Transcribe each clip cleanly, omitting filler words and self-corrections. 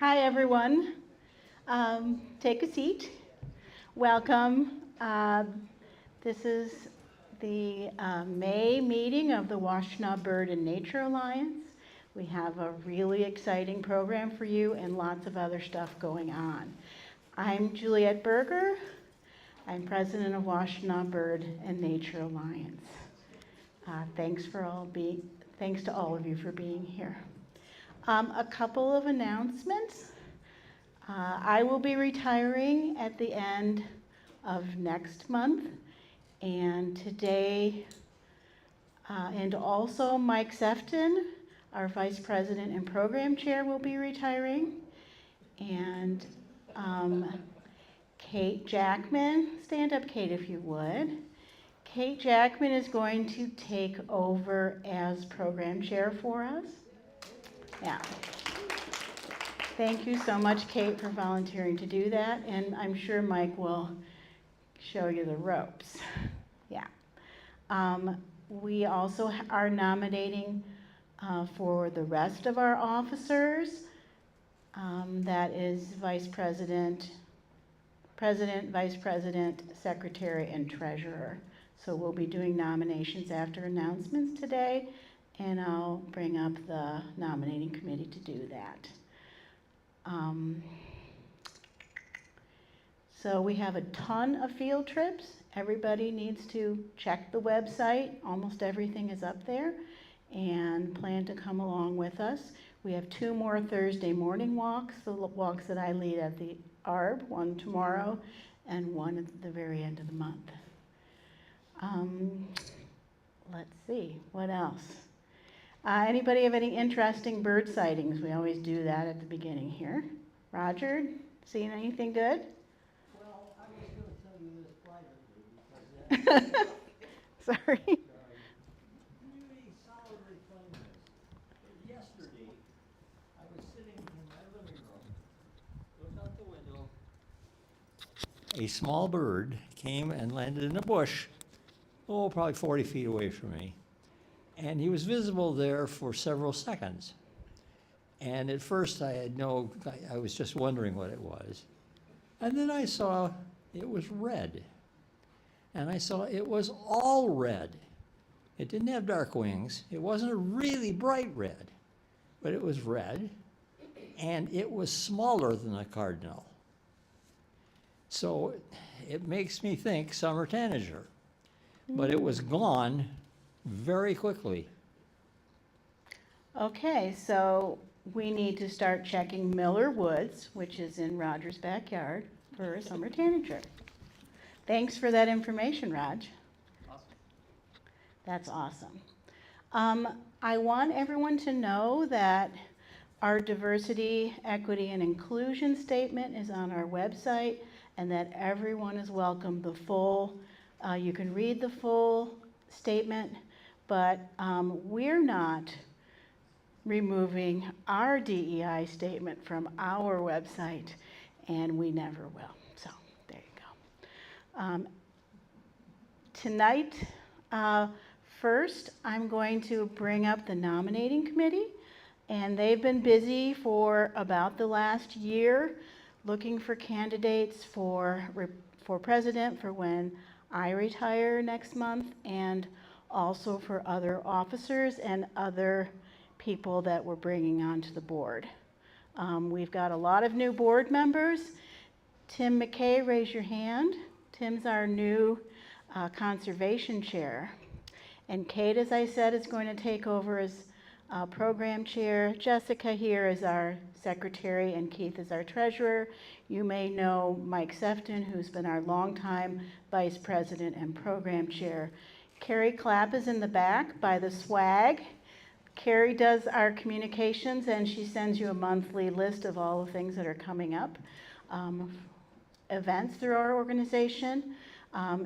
Hi, everyone. Take a seat. Welcome. This is the May meeting of the Washtenaw Bird and Nature Alliance. We have a really exciting program for you and lots of other stuff going on. I'm Juliette Berger. I'm president of Washtenaw Bird and Nature Alliance. Thanks to all of you for being here. A couple of announcements. I will be retiring at the end of next month, and today, and also Mike Sefton, our vice president and program chair, will be retiring, and Kate Jackman, stand up, Kate, if you would. Kate Jackman is going to take over as program chair for us. Yeah. Thank you so much, Kate, for volunteering to do that, and I'm sure Mike will show you the ropes. Yeah. We also are nominating for the rest of our officers. That is Vice President, Vice President, Secretary, and Treasurer. So we'll be doing nominations after announcements today, and I'll bring up the nominating committee to do that. So we have a ton of field trips. Everybody needs to check the website. Almost everything is up there, and plan to come along with us. We have 2 more Thursday morning walks, the walks that I lead at the ARB, one tomorrow and one at the very end of the month. Let's see, what else? Anybody have any interesting bird sightings? We always do that at the beginning here. Roger, seen anything good? Well, I was going to tell you this privately because Sorry. really solidly claim this. Yesterday, I was sitting in my living room, looked out the window. A small bird came and landed in a bush, probably 40 feet away from me. And he was visible there for several seconds. And at first I was just wondering what it was. And then I saw it was red. And I saw it was all red. It didn't have dark wings. It wasn't a really bright red, but it was red. And it was smaller than a cardinal. So it makes me think summer tanager. But it was gone very quickly. Okay, so we need to start checking Miller Woods, which is in Roger's backyard, for a summer tanager. Thanks for that information, Raj. Awesome. That's awesome. I want everyone to know that our diversity, equity, and inclusion statement is on our website, and that everyone is welcome. You can read the full statement, but we're not removing our DEI statement from our website, and we never will. So there you go. Tonight, first, I'm going to bring up the nominating committee, and they've been busy for about the last year looking for candidates for president for when I retire next month, and also for other officers and other people that we're bringing onto the board. We've got a lot of new board members. Tim McKay, raise your hand. Tim's our new conservation chair. And Kate, as I said, is going to take over as program chair. Jessica here is our secretary, and Keith is our treasurer. You may know Mike Sefton, who's been our longtime vice president and program chair. Carrie Clapp is in the back by the swag. Carrie does our communications, and she sends you a monthly list of all the things that are coming up, events through our organization.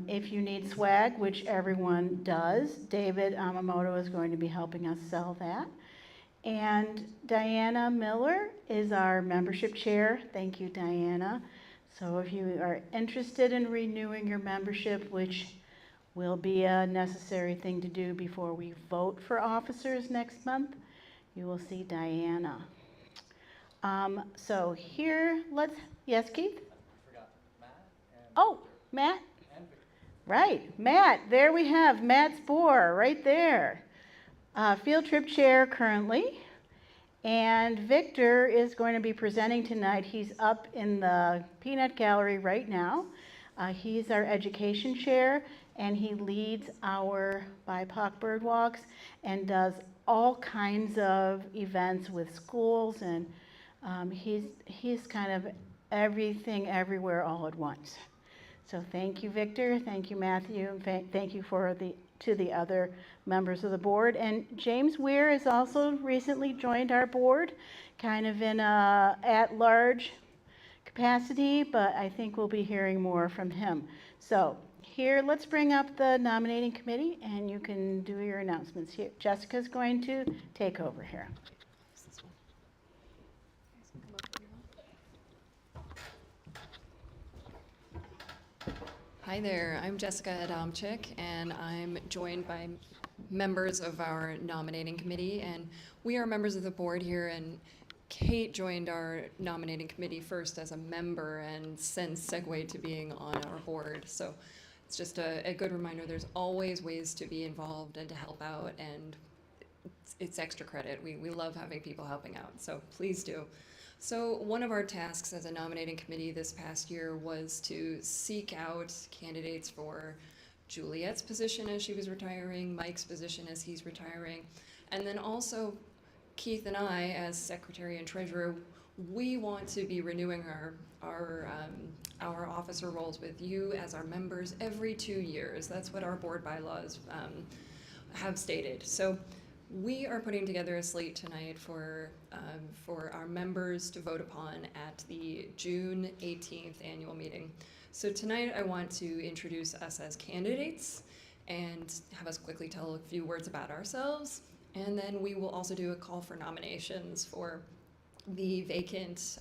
If you need swag, which everyone does, David Amamoto is going to be helping us sell that. And Diana Miller is our membership chair. Thank you, Diana. So if you are interested in renewing your membership, which will be a necessary thing to do before we vote for officers next month, you will see Diana. So here, yes, Keith? Forgot Matt and Oh, Matt? and Victor. Right, Matt, there we have Matt Spohr, right there. Field trip chair currently. And Victor is going to be presenting tonight. He's up in the peanut gallery right now. He's our education chair, and he leads our BIPOC bird walks and does all kinds of events with schools, and he's kind of everything everywhere all at once. So thank you, Victor. Thank you, Matthew. And thank you to the other members of the board. And James Weir has also recently joined our board, kind of in a at-large capacity, but I think we'll be hearing more from him. So here, let's bring up the nominating committee, and you can do your announcements here. Jessica's going to take over here. Hi there, I'm Jessica Adamczyk, and I'm joined by members of our nominating committee, and we are members of the board here, and Kate joined our nominating committee first as a member and since segued to being on our board. So it's just a good reminder, there's always ways to be involved and to help out, and it's extra credit. We love having people helping out, so please do. So one of our tasks as a nominating committee this past year was to seek out candidates for Juliet's position as she was retiring, Mike's position as he's retiring, and then also Keith and I as secretary and treasurer, we want to be renewing our officer roles with you as our members every 2 years. That's what our board bylaws have stated. So we are putting together a slate tonight for our members to vote upon at the June 18th annual meeting. So tonight I want to introduce us as candidates and have us quickly tell a few words about ourselves. And then we will also do a call for nominations for the vacant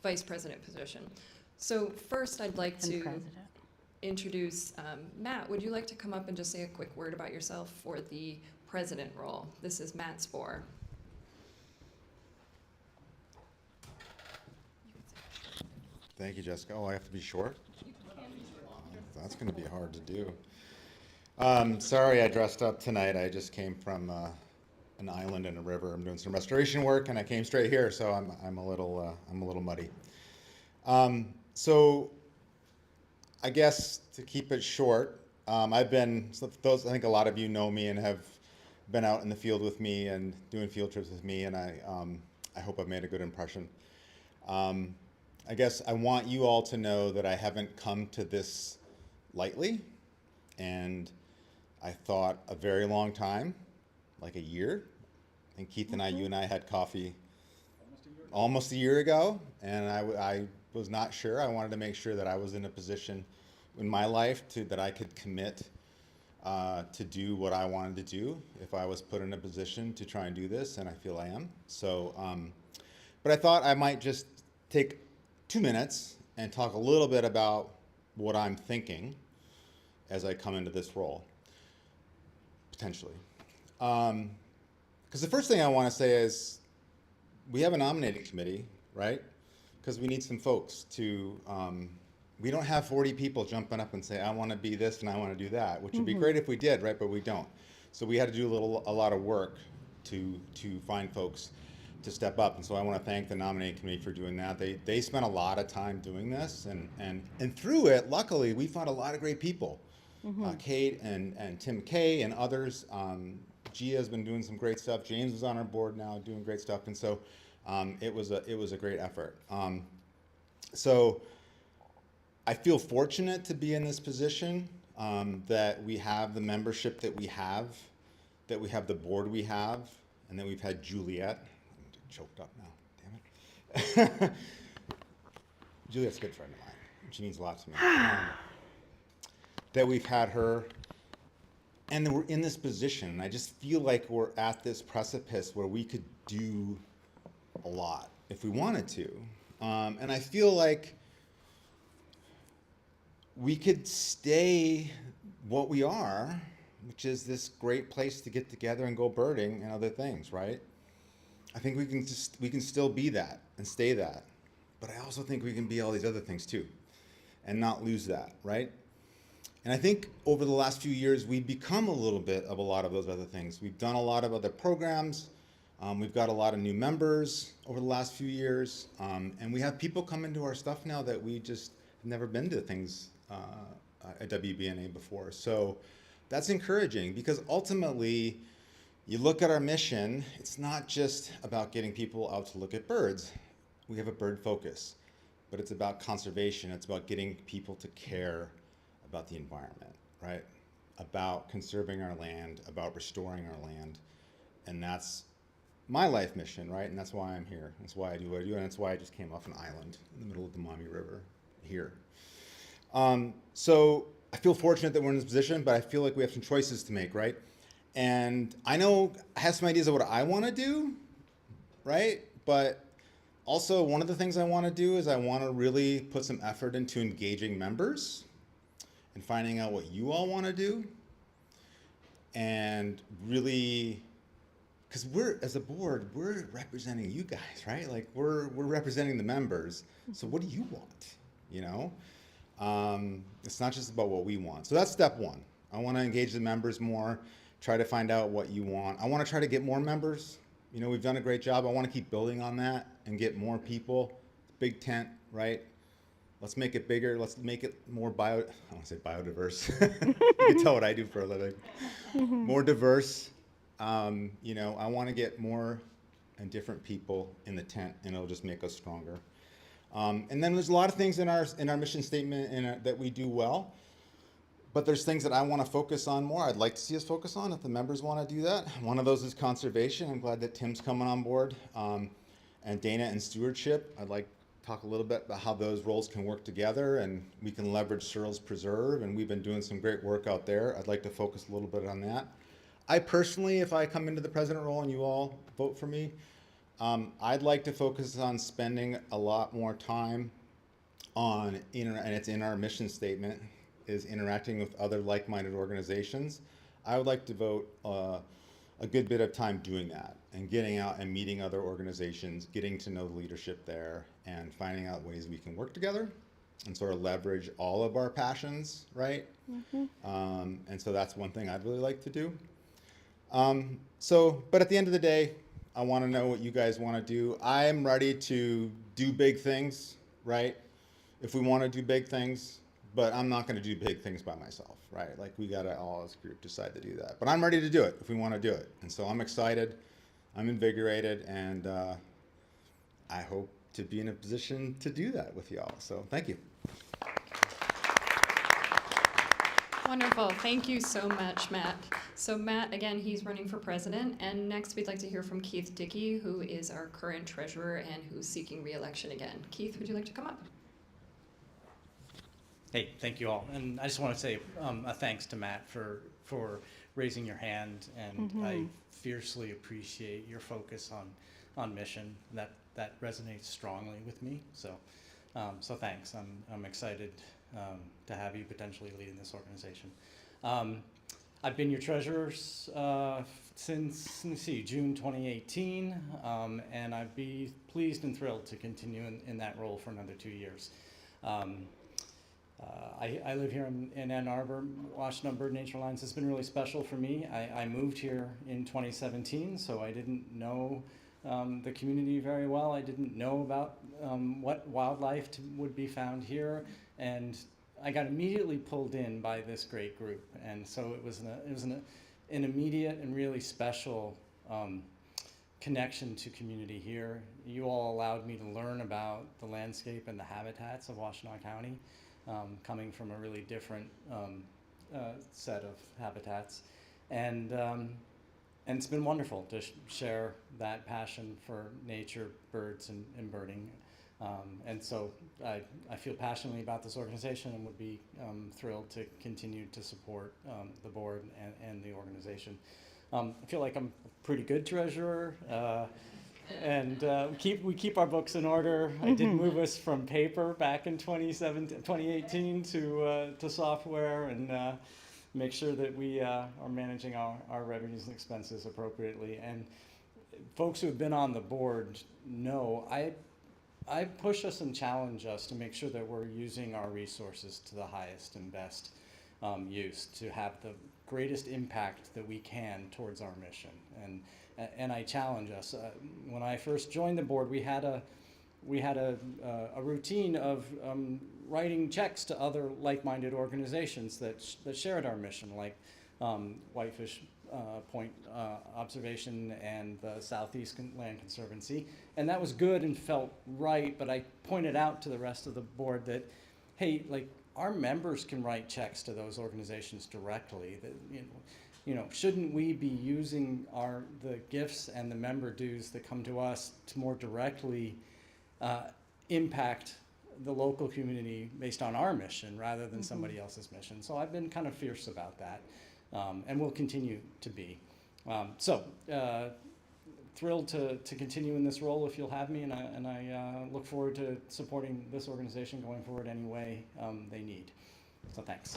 vice president position. So first I'd like to introduce Matt. Would you like to come up and just say a quick word about yourself for the president role? This is Matt Spohr. Thank you, Jessica. Oh, I have to be short? That's going to be hard to do. Sorry I dressed up tonight. I just came from an island and a river. I'm doing some restoration work, and I came straight here, so I'm a little muddy. So I guess to keep it short, I think a lot of you know me and have been out in the field with me and doing field trips with me, and I hope I've made a good impression. I guess I want you all to know that I haven't come to this lightly, and I thought a very long time, like a year. I think Keith and you and I had coffee almost a year ago, and I was not sure. I wanted to make sure that I was in a position in my life that I could commit to do what I wanted to do if I was put in a position to try and do this, and I feel I am. So, but I thought I might just take 2 minutes and talk a little bit about what I'm thinking as I come into this role, potentially. Because the first thing I want to say is we have a nominating committee, right? Because we need some folks to, we don't have 40 people jumping up and say, I want to be this and I want to do that, which would be great if we did, right? But we don't. So we had to do a lot of work to find folks to step up. And so I want to thank the nominating committee for doing that. They spent a lot of time doing this, and through it, luckily, we found a lot of great people. Kate and Tim Kay and others. Gia has been doing some great stuff. James is on our board now doing great stuff. And so it was a great effort. So I feel fortunate to be in this position, that we have the membership that we have the board we have, and that we've had Juliet. I'm choked up now, damn it. Juliet's a good friend of mine. She means a lot to me. That we've had her, and that we're in this position. I just feel like we're at this precipice where we could do a lot if we wanted to. And I feel like we could stay what we are, which is this great place to get together and go birding and other things, right? I think we can still be that and stay that. But I also think we can be all these other things too and not lose that, right? And I think over the last few years, we've become a little bit of a lot of those other things. We've done a lot of other programs. We've got a lot of new members over the last few years. And we have people come into our stuff now that we just have never been to things at WBNA before. So that's encouraging because ultimately, you look at our mission, it's not just about getting people out to look at birds. We have a bird focus, but it's about conservation. It's about getting people to care about the environment, right? About conserving our land, about restoring our land. And that's my life mission, right? And that's why I'm here. That's why I do what I do. And that's why I just came off an island in the middle of the Maumee River here. So I feel fortunate that we're in this position, but I feel like we have some choices to make, right? And I know I have some ideas of what I want to do, right? But also one of the things I want to do is I want to really put some effort into engaging members and finding out what you all want to do. And really, because we're, as a board, we're representing you guys, right? Like we're representing the members. So what do you want, you know? It's not just about what we want. So that's step one. I want to engage the members more. Try to find out what you want. I want to try to get more members. You know, we've done a great job. I want to keep building on that and get more people. Big tent, right? Let's make it bigger. Let's make it more I want to say biodiverse. You can tell what I do for a living. More diverse. You know, I want to get more and different people in the tent, and it'll just make us stronger. And then there's a lot of things in our mission statement that we do well. But there's things that I want to focus on more. I'd like to see us focus on if the members want to do that. One of those is conservation. I'm glad that Tim's coming on board. And Dana and stewardship. I'd like to talk a little bit about how those roles can work together and we can leverage Searles Preserve. And we've been doing some great work out there. I'd like to focus a little bit on that. I personally, if I come into the president role and you all vote for me, I'd like to focus on spending a lot more time on, and it's in our mission statement, is interacting with other like-minded organizations. I would like to devote a good bit of time doing that and getting out and meeting other organizations, getting to know the leadership there, and finding out ways we can work together and sort of leverage all of our passions, right? And so that's one thing I'd really like to do. But at the end of the day, I want to know what you guys want to do. I am ready to do big things, right? If we want to do big things, but I'm not going to do big things by myself, right? Like we got to all as a group decide to do that. But I'm ready to do it if we want to do it. And so I'm excited, I'm invigorated, and I hope to be in a position to do that with y'all. So thank you. Wonderful. Thank you so much, Matt. So Matt, again, he's running for president. And next we'd like to hear from Keith Dickey, who is our current treasurer and who's seeking re-election again. Keith, would you like to come up? Hey, thank you all. And I just want to say a thanks to Matt for raising your hand. And I fiercely appreciate your focus on mission. That resonates strongly with me. So thanks. I'm excited to have you potentially leading this organization. I've been your treasurer since, let me see, June 2018, and I'd be pleased and thrilled to continue in that role for another 2 years. I live here in Ann Arbor. Washtenaw Bird Nature Alliance has been really special for me. I moved here in 2017, so I didn't know the community very well. I didn't know about what wildlife would be found here, and I got immediately pulled in by this great group. And so it was an immediate and really special connection to community here. You all allowed me to learn about the landscape and the habitats of Washtenaw County, coming from a really different set of habitats. And it's been wonderful to share that passion for nature, birds, and birding. And so I feel passionately about this organization and would be thrilled to continue to support the board and the organization. I feel like I'm a pretty good treasurer, and we keep our books in order. I did move us from paper back in 2018 to software, and make sure that we are managing our revenues and expenses appropriately. And folks who have been on the board know I push us and challenge us to make sure that we're using our resources to the highest and best use to have the greatest impact that we can towards our mission. And I challenge us. When I first joined the board, we had a routine of writing checks to other like-minded organizations that shared our mission, like Whitefish Point Observation and the Southeast Land Conservancy. And that was good and felt right, but I pointed out to the rest of the board that, hey, like, our members can write checks to those organizations directly. That, shouldn't we be using the gifts and the member dues that come to us to more directly impact the local community based on our mission rather than somebody else's mission? So I've been kind of fierce about that, and will continue to be. Thrilled to continue in this role if you'll have me, and I look forward to supporting this organization going forward any way they need. So thanks.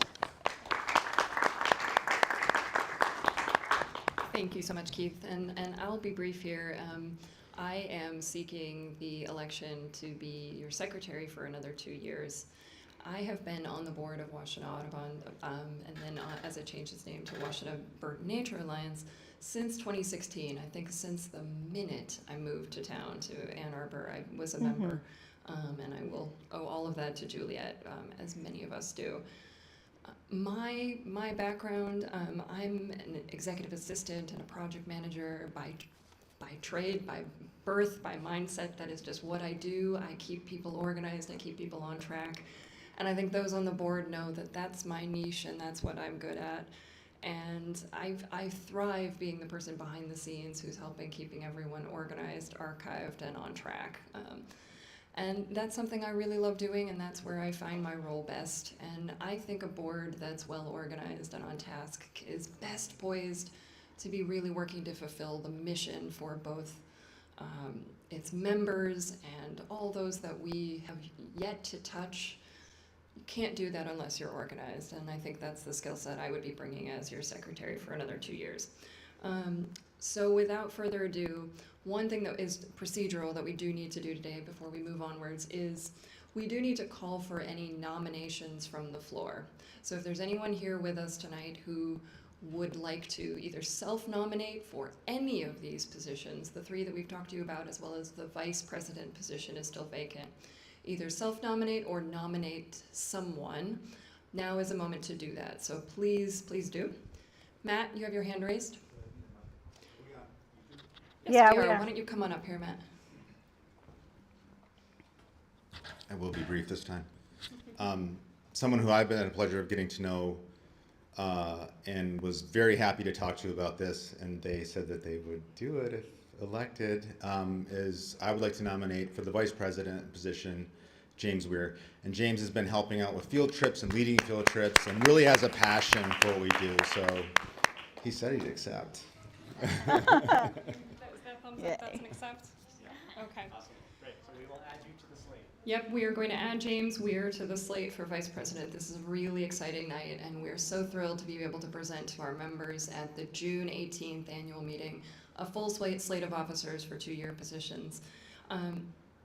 Thank you so much, Keith. And I'll be brief here. I am seeking the election to be your secretary for another 2 years. I have been on the board of Washtenaw Audubon, and then as it changed its name to Washtenaw Bird and Nature Alliance, since 2016. I think since the minute I moved to town, to Ann Arbor, I was a member, and I will owe all of that to Juliet, as many of us do. My background, I'm an executive assistant and a project manager by trade, by birth, by mindset. That is just what I do. I keep people organized, I keep people on track. And I think those on the board know that that's my niche and that's what I'm good at. And I thrive being the person behind the scenes who's helping keeping everyone organized, archived, and on track. And that's something I really love doing, and that's where I find my role best. And I think a board that's well organized and on task is best poised to be really working to fulfill the mission for both its members and all those that we have yet to touch. You can't do that unless you're organized, and I think that's the skill set I would be bringing as your secretary for another 2 years. So without further ado, one thing that is procedural that we do need to do today before we move onwards is we do need to call for any nominations from the floor. So if there's anyone here with us tonight who would like to either self-nominate for any of these positions, the 3 that we've talked to you about, as well as the vice president position is still vacant, either self-nominate or nominate someone, now is a moment to do that. So please do. Matt, you have your hand raised? Yes, Yeah, we we are. are. Why don't you come on up here, Matt? I will be brief this time. Someone who I've been had a pleasure of getting to know and was very happy to talk to about this, and they said that they would do it if elected, is I would like to nominate for the vice president position James Weir. And James has been helping out with field trips and leading field trips and really has a passion for what we do. So he said he'd accept. That thumbs Yay. up, that's an accept? Okay. Awesome. Great. So we will add you to the slate. Yep, we are going to add James Weir to the slate for vice president. This is a really exciting night, and we're so thrilled to be able to present to our members at the June 18th annual meeting a full slate of officers for 2-year positions.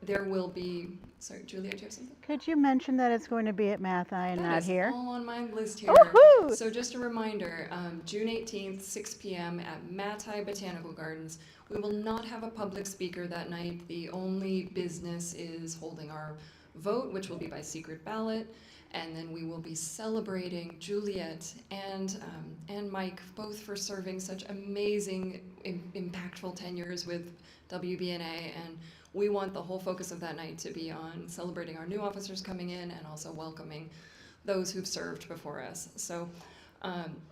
There will be, sorry, Julia, do you have something? Could you mention that it's going to be at Mathi and That not is here? all on my list here. Woohoo! So just a reminder, June 18th, 6 p.m. at Mathi Botanical Gardens. We will not have a public speaker that night. The only business is holding our vote, which will be by secret ballot. And then we will be celebrating Juliet and Mike, both for serving such amazing, impactful tenures with WBNA. And we want the whole focus of that night to be on celebrating our new officers coming in and also welcoming those who've served before us. So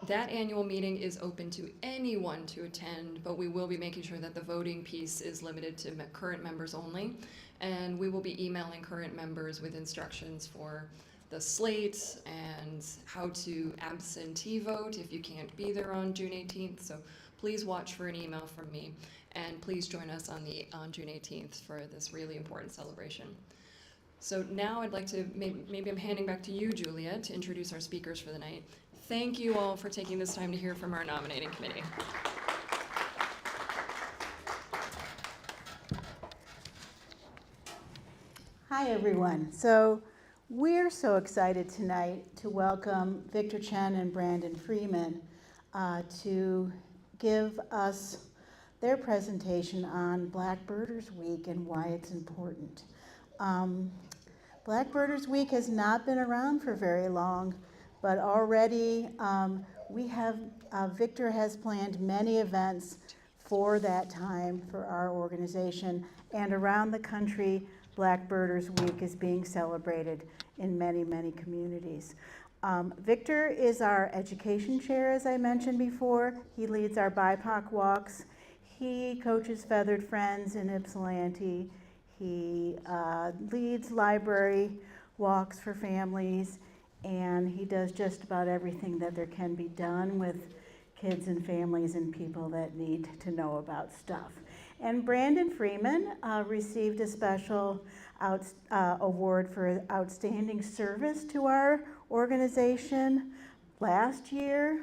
that annual meeting is open to anyone to attend, but we will be making sure that the voting piece is limited to current members only. And we will be emailing current members with instructions for the slate and how to absentee vote if you can't be there on June 18th. So please watch for an email from me, and please join us on June 18th for this really important celebration. So now I'd like to, maybe I'm handing back to you, Julia, to introduce our speakers for the night. Thank you all for taking this time to hear from our nominating committee. Hi, everyone. So we're so excited tonight to welcome Victor Chen and Brandon Freeman to give us their presentation on Black Birders Week and why it's important. Black Birders Week has not been around for very long, but already Victor has planned many events for that time for our organization, and around the country, Black Birders Week is being celebrated in many, many communities. Victor is our education chair, as I mentioned before. He leads our BIPOC walks. He coaches Feathered Friends in Ypsilanti. He leads library walks for families, and he does just about everything that there can be done with kids and families and people that need to know about stuff. And Brandon Freeman received a special award for outstanding service to our organization last year.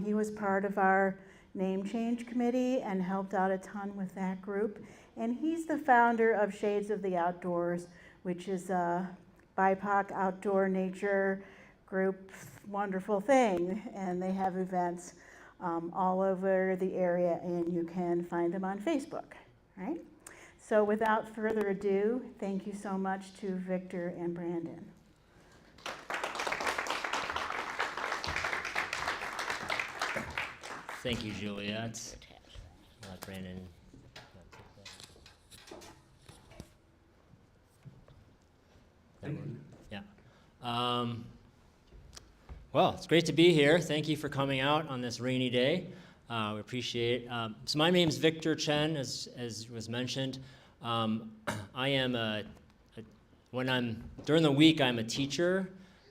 He was part of our name change committee and helped out a ton with that group. And he's the founder of Shades of the Outdoors, which is a BIPOC outdoor nature group, wonderful thing. And they have events all over the area, and you can find them on Facebook, right? So without further ado, thank you so much to Victor and Brandon. Thank you, Juliet. Brandon. Yeah. Well, it's great to be here. Thank you for coming out on this rainy day. We appreciate it. So my name's Victor Chen, as was mentioned. I am during the week, I'm a teacher.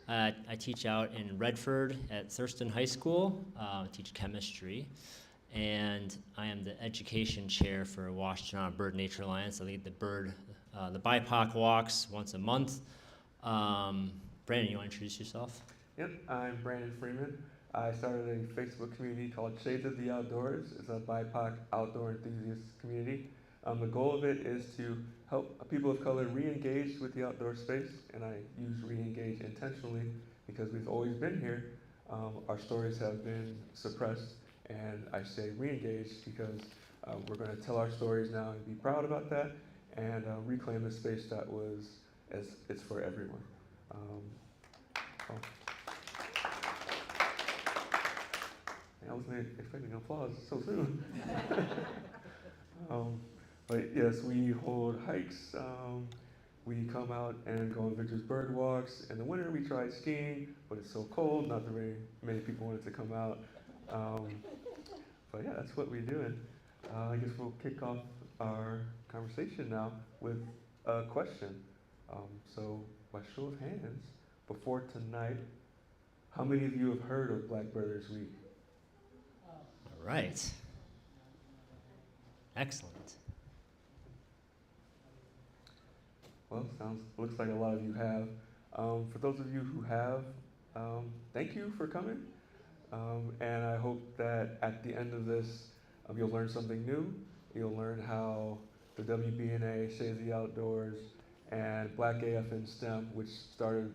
I teach out in Redford at Thurston High School. I teach chemistry. And I am the education chair for Washington Bird Nature Alliance. I lead the BIPOC walks once a month. Brandon, you want to introduce yourself? Yep, I'm Brandon Freeman. I started a Facebook community called Shades of the Outdoors. It's a BIPOC outdoor enthusiast community. The goal of it is to help people of color re-engage with the outdoor space, and I use re-engage intentionally because we've always been here. Our stories have been suppressed, and I say re-engage because we're going to tell our stories now and be proud about that, and reclaim the space that it's for everyone. I wasn't expecting applause so soon. But yes, we hold hikes. We come out and go on Victor's bird walks. In the winter, we tried skiing, but it's so cold, not very many people wanted to come out. But yeah, that's what we do. And I guess we'll kick off our conversation now with a question. So by show of hands, before tonight, how many of you have heard of Black Birders Week? All right. Excellent. Well, looks like a lot of you have. For those of you who have, thank you for coming. And I hope that at the end of this, you'll learn something new. You'll learn how the WBNA, Shades of the Outdoors, and Black AF in STEM, which started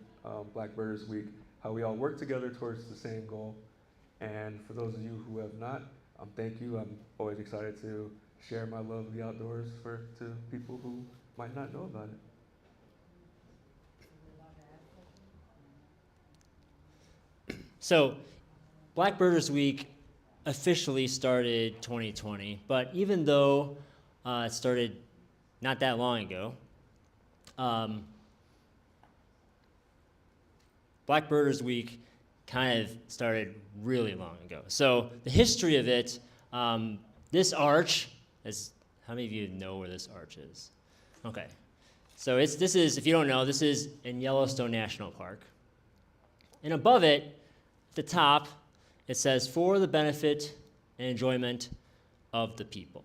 Black Birders Week, how we all work together towards the same goal. And for those of you who have not, thank you. I'm always excited to share my love of the outdoors to people who might not know about it. So, Black Birders Week officially started 2020, but even though it started not that long ago, Black Birders Week kind of started really long ago. So the history of it, this arch, how many of you know where this arch is? Okay, so this is, if you don't know, this is in Yellowstone National Park. And above it, at the top, it says, for the benefit and enjoyment of the people.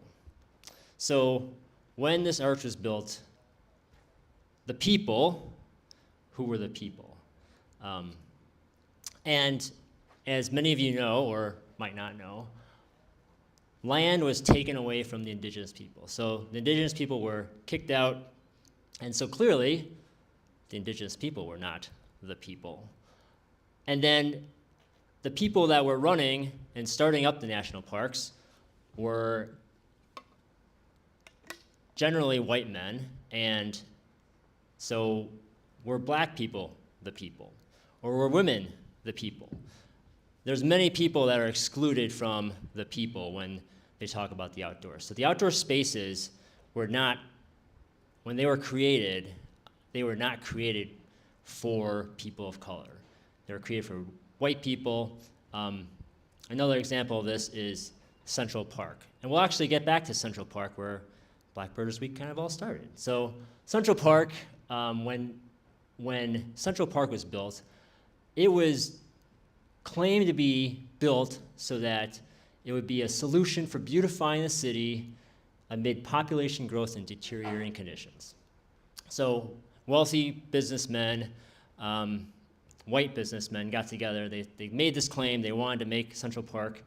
So when this arch was built, the people, who were the people? And as many of you know, or might not know, land was taken away from the indigenous people. So the indigenous people were kicked out, and so clearly the indigenous people were not the people. And then the people that were running and starting up the national parks were generally white men, and so were black people the people, or were women the people? There's many people that are excluded from the people when they talk about the outdoors. So the outdoor spaces were not, when they were created, they were not created for people of color. They were created for white people. Another example of this is Central Park. And we'll actually get back to Central Park where Black Birders Week kind of all started. So Central Park, when Central Park was built, it was claimed to be built so that it would be a solution for beautifying the city amid population growth and deteriorating conditions. So wealthy businessmen, white businessmen got together, they made this claim, they wanted to make Central Park,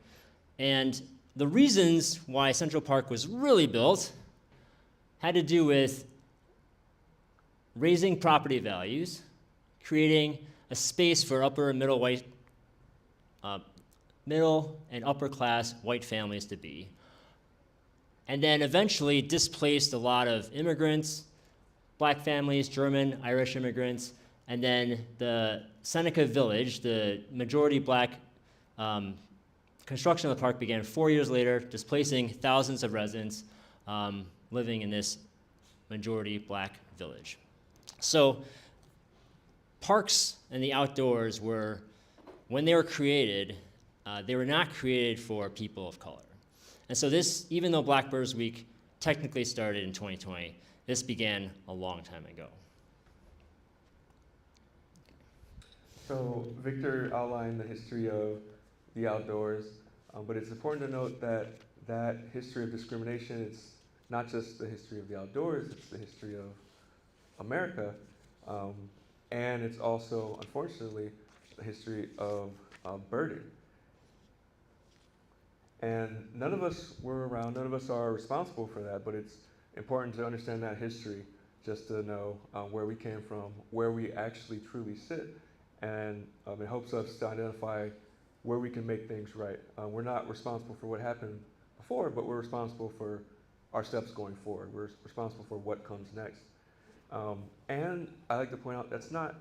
and the reasons why Central Park was really built had to do with raising property values, creating a space for upper and middle and upper class white families to be, and then eventually displaced a lot of immigrants, black families, German, Irish immigrants, and then the Seneca Village, the majority black construction of the park began 4 years later, displacing thousands of residents living in this majority black village. So parks and the outdoors were, when they were created, they were not created for people of color. And so this, even though Black Birders Week technically started in 2020, this began a long time ago. So Victor outlined the history of the outdoors, but it's important to note that that history of discrimination, it's not just the history of the outdoors, it's the history of America, and it's also, unfortunately, the history of birding. And none of us were around, none of us are responsible for that, but it's important to understand that history just to know where we came from, where we actually truly sit, and it helps us to identify where we can make things right. We're not responsible for what happened before, but we're responsible for our steps going forward. We're responsible for what comes next. And I like to point out that's not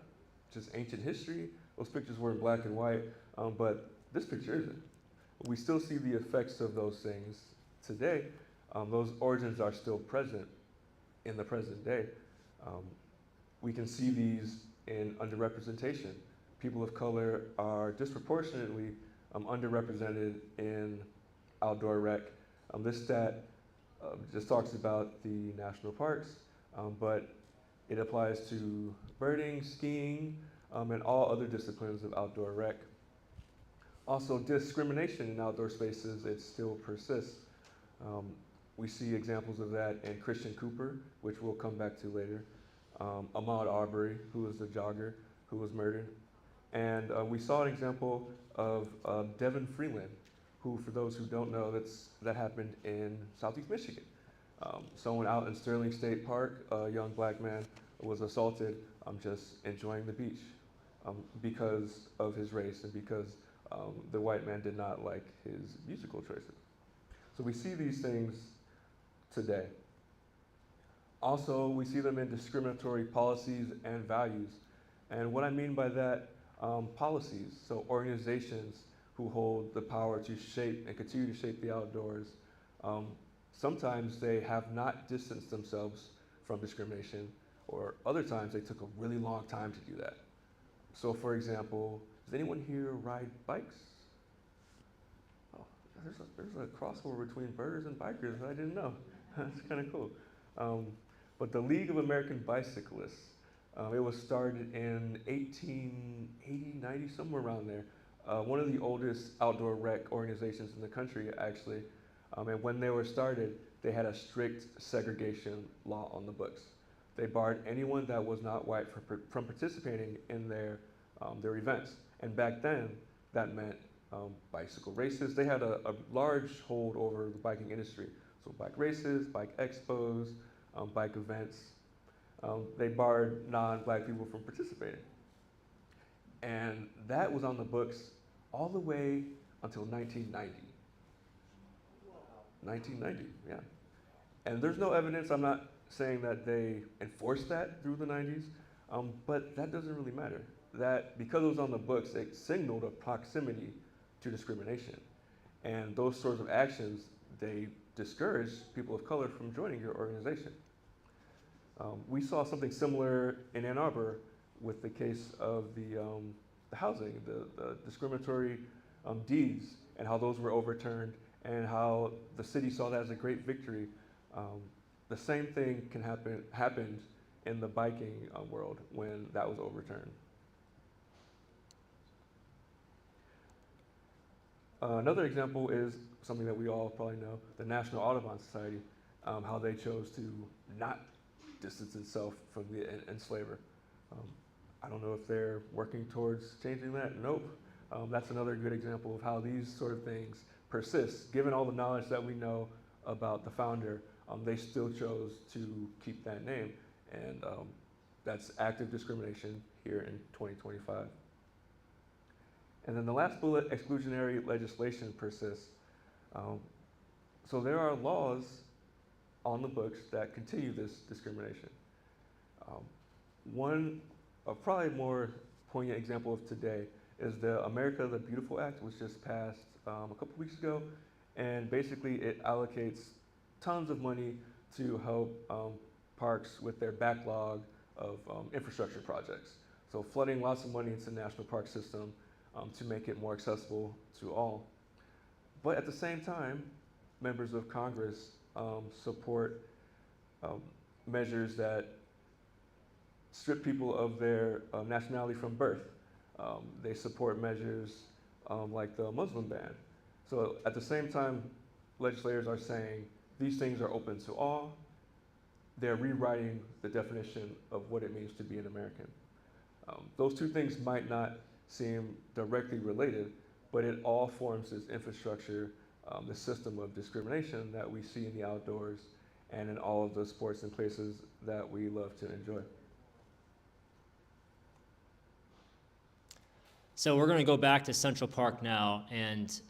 just ancient history. Those pictures were in black and white, but this picture isn't. We still see the effects of those things today. Those origins are still present in the present day. We can see these in underrepresentation. People of color are disproportionately underrepresented in outdoor rec. This stat just talks about the national parks, but it applies to birding, skiing, and all other disciplines of outdoor rec. Also, discrimination in outdoor spaces, it still persists. We see examples of that in Christian Cooper, which we'll come back to later, Ahmaud Arbery, who was the jogger who was murdered. And we saw an example of Devin Freeland, who, for those who don't know, that happened in Southeast Michigan. Someone out in Sterling State Park, a young black man, was assaulted just enjoying the beach because of his race and because the white man did not like his musical choices. So we see these things today. Also, we see them in discriminatory policies and values. And what I mean by that, policies, so organizations who hold the power to shape and continue to shape the outdoors, sometimes they have not distanced themselves from discrimination, or other times they took a really long time to do that. So for example, does anyone here ride bikes? Oh, there's a crossover between birders and bikers that I didn't know. That's kind of cool. But the League of American Bicyclists, it was started in 1880, 90, somewhere around there. One of the oldest outdoor rec organizations in the country, actually. And when they were started, they had a strict segregation law on the books. They barred anyone that was not white from participating in their events. And back then, that meant bicycle races. They had a large hold over the biking industry. So bike races, bike expos, bike events. they barred non-black people from participating. And that was on the books all the way until 1990. 1990, yeah. And there's no evidence, I'm not saying that they enforced that through the 90s, but that doesn't really matter. That because it was on the books, it signaled a proximity to discrimination. And those sorts of actions, they discourage people of color from joining your organization. We saw something similar in Ann Arbor with the case of the housing, the discriminatory deeds, and how those were overturned, and how the city saw that as a great victory. The same thing can happened in the biking world when that was overturned. Another example is something that we all probably know, the National Audubon Society, how they chose to not distance itself from the enslaver. I don't know if they're working towards changing that. Nope. That's another good example of how these sort of things persist. Given all the knowledge that we know about the founder, they still chose to keep that name. And that's active discrimination here in 2025. And then the last bullet, exclusionary legislation persists. So there are laws on the books that continue this discrimination. One probably more poignant example of today is the America the Beautiful Act, which just passed a couple weeks ago. And basically it allocates tons of money to help parks with their backlog of infrastructure projects. So flooding lots of money into the national park system to make it more accessible to all. But at the same time, members of Congress support measures that strip people of their nationality from birth. They support measures like the Muslim ban. So at the same time, legislators are saying these things are open to all. They're rewriting the definition of what it means to be an American. Those two things might not seem directly related, but it all forms this infrastructure, the system of discrimination that we see in the outdoors and in all of the sports and places that we love to enjoy. So we're going to go back to Central Park now, and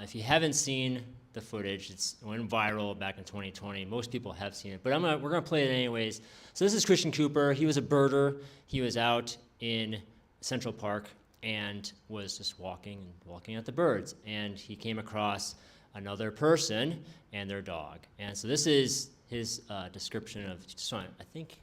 if you haven't seen the footage, it went viral back in 2020. Most people have seen it, but we're going to play it anyways. So this is Christian Cooper. He was a birder. He was out in Central Park and was just walking at the birds, and he came across another person and their dog. And so this is his description of. I think.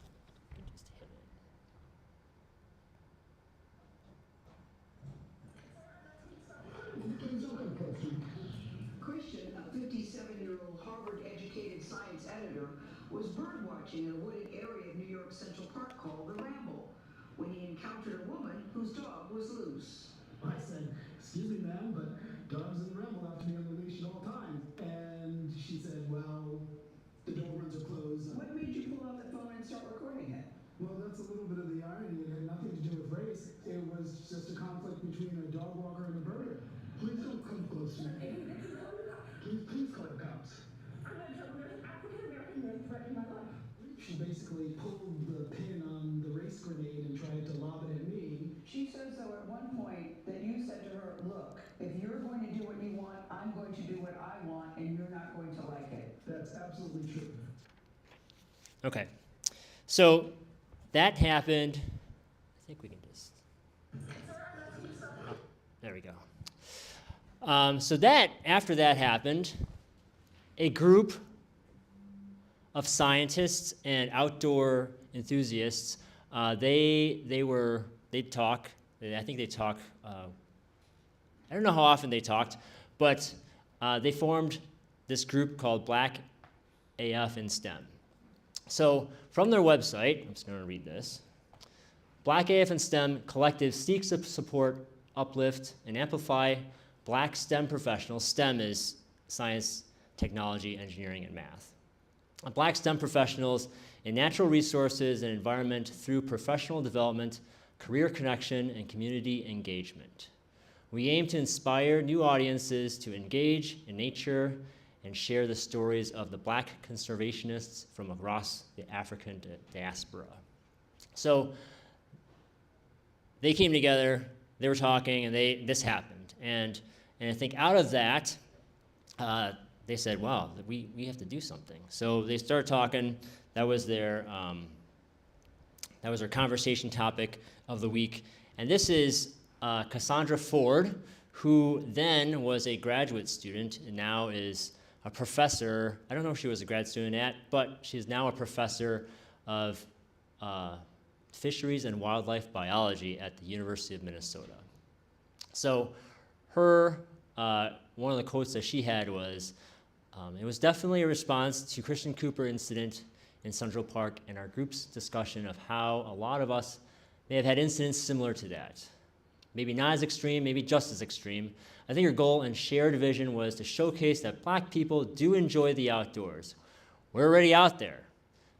Christian, a 57-year-old Harvard-educated science editor, was birdwatching in a wooded area of New York Central Park called the Ramble when he encountered a woman whose dog was loose. I said, "Excuse me, ma'am, but dogs in the Ramble have to be on the leash at all times." And she said, "Well, the dog runs are closed." What made you pull out the phone and start recording it? Well, that's a little bit of the irony. It had nothing to do with race. It was just a conflict between a dog walker and a birder. Please don't come close to me. Please call the cops. She basically pulled the pin on the race grenade and tried to lob it at me. She says, though, at one point that you said to her, "Look, if you're going to do what you want, I'm going to do what I want, and you're not going to like it." That's absolutely true. Okay, so that happened. I think we can just. Oh, there we go. So after that happened, a group of scientists and outdoor enthusiasts, they talk. I think they talk. I don't know how often they talked, but they formed this group called Black AF in STEM. So from their website, I'm just going to read this. Black AF in STEM collective seeks to support, uplift, and amplify Black STEM professionals. STEM is science, technology, engineering, and math. Black STEM professionals in natural resources and environment through professional development, career connection, and community engagement. We aim to inspire new audiences to engage in nature and share the stories of the black conservationists from across the African diaspora. So they came together, they were talking, and this happened. And I think out of that, they said, wow, we have to do something. So they started talking. That was their conversation topic of the week. And this is Cassandra Ford, who then was a graduate student and now is a professor. I don't know if she was a grad student at, but she's now a professor of fisheries and wildlife biology at the University of Minnesota. So her, one of the quotes that she had was, it was definitely a response to Christian Cooper incident in Central Park and our group's discussion of how a lot of us may have had incidents similar to that. Maybe not as extreme, maybe just as extreme. I think her goal and shared vision was to showcase that black people do enjoy the outdoors. We're already out there,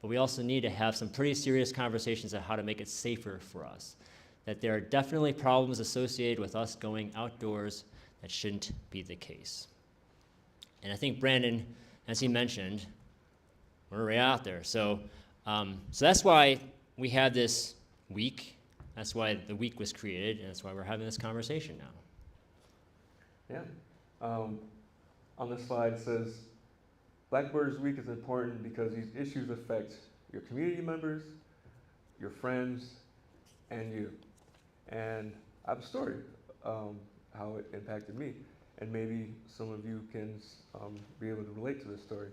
but we also need to have some pretty serious conversations on how to make it safer for us. That there are definitely problems associated with us going outdoors that shouldn't be the case. And I think Brandon, as he mentioned, we're right out there. So that's why we have this week. That's why the week was created, and that's why we're having this conversation now. Yeah. On this slide it says, Black Birders Week is important because these issues affect your community members, your friends, and you. And I have a story how it impacted me. And maybe some of you can be able to relate to this story.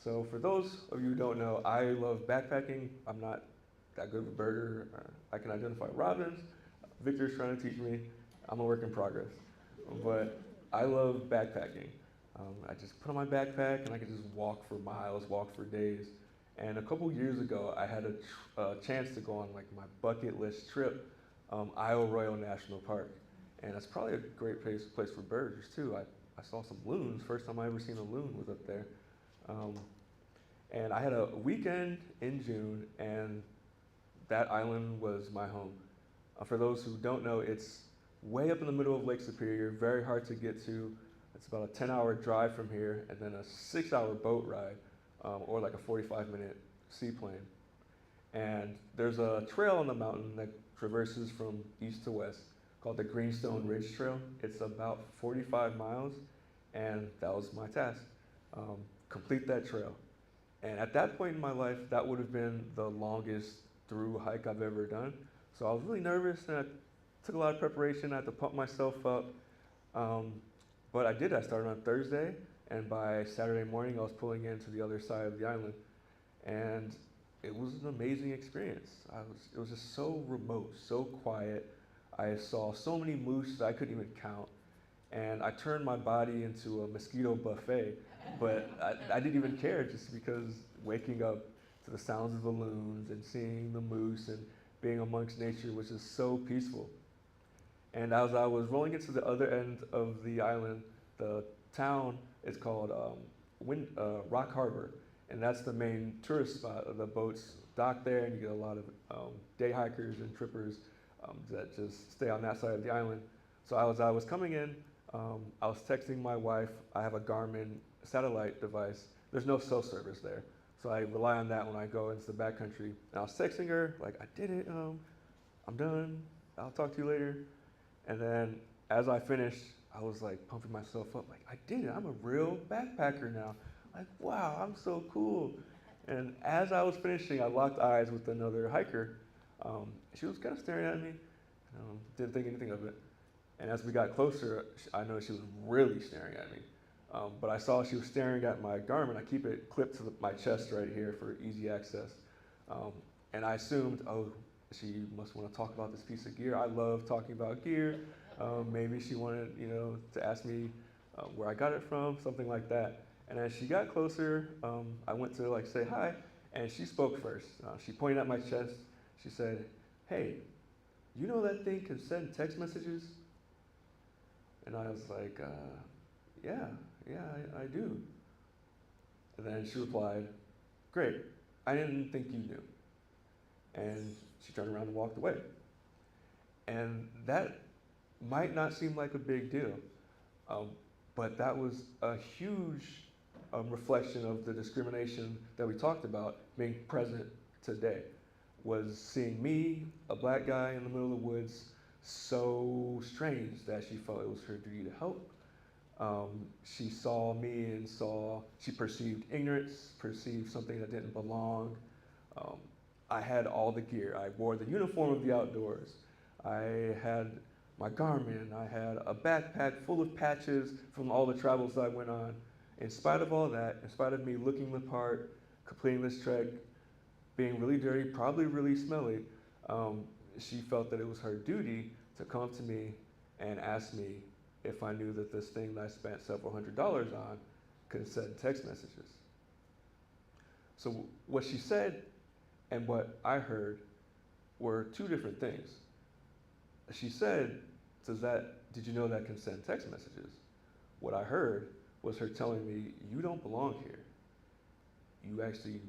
So for those of you who don't know, I love backpacking. I'm not that good of a birder. I can identify robins. Victor's trying to teach me. I'm a work in progress. But I love backpacking. I just put on my backpack and I can just walk for miles, walk for days. And a couple years ago, I had a chance to go on like my bucket list trip, Isle Royale National Park. And that's probably a great place for birders too. I saw some loons. First time I ever seen a loon was up there. And I had a weekend in June, and that island was my home. For those who don't know, it's way up in the middle of Lake Superior, very hard to get to. It's about a 10-hour drive from here, and then a 6-hour boat ride, or like a 45-minute seaplane. And there's a trail on the mountain that traverses from east to west called the Greenstone Ridge Trail. It's about 45 miles, and that was my task, complete that trail. And at that point in my life, that would have been the longest through hike I've ever done. So I was really nervous, and I took a lot of preparation. I had to pump myself up, but I did. I started on Thursday, and by Saturday morning, I was pulling into the other side of the island, and it was an amazing experience. It was just so remote, so quiet. I saw so many moose that I couldn't even count, and I turned my body into a mosquito buffet, but I didn't even care, just because waking up to the sounds of the loons and seeing the moose and being amongst nature was just so peaceful. And as I was rolling into the other end of the island, the town is called Rock Harbor, and that's the main tourist spot. The boats dock there, and you get a lot of day hikers and trippers that just stay on that side of the island. So as I was coming in, I was texting my wife. I have a Garmin satellite device. There's no cell service there, so I rely on that when I go into the backcountry. And I was texting her, like, I did it, I'm done, I'll talk to you later. And then as I finished, I was like pumping myself up, like, I did it, I'm a real backpacker now. Like, wow, I'm so cool. And as I was finishing, I locked eyes with another hiker. She was kind of staring at me, didn't think anything of it. And as we got closer, I noticed she was really staring at me. But I saw she was staring at my Garmin. I keep it clipped to my chest right here for easy access. And I assumed, oh, she must want to talk about this piece of gear. I love talking about gear. Maybe she wanted, to ask me where I got it from, something like that. And as she got closer, I went to say hi, and she spoke first. She pointed at my chest. She said, hey, you know that thing can send text messages? And I was like, yeah, I do. And then she replied, great, I didn't think you knew. And she turned around and walked away. And that might not seem like a big deal, but that was a huge reflection of the discrimination that we talked about being present today. Was seeing me, a black guy in the middle of the woods, so strange that she felt it was her duty to help. She saw me and she perceived ignorance, perceived something that didn't belong. I had all the gear. I wore the uniform of the outdoors. I had my Garmin. I had a backpack full of patches from all the travels I went on. In spite of all that, in spite of me looking the part, completing this trek, being really dirty, probably really smelly, she felt that it was her duty to come to me and ask me if I knew that this thing that I spent several $100s on could send text messages. So what she said and what I heard were two different things. She said, did you know that can send text messages? What I heard was her telling me, you don't belong here. You actually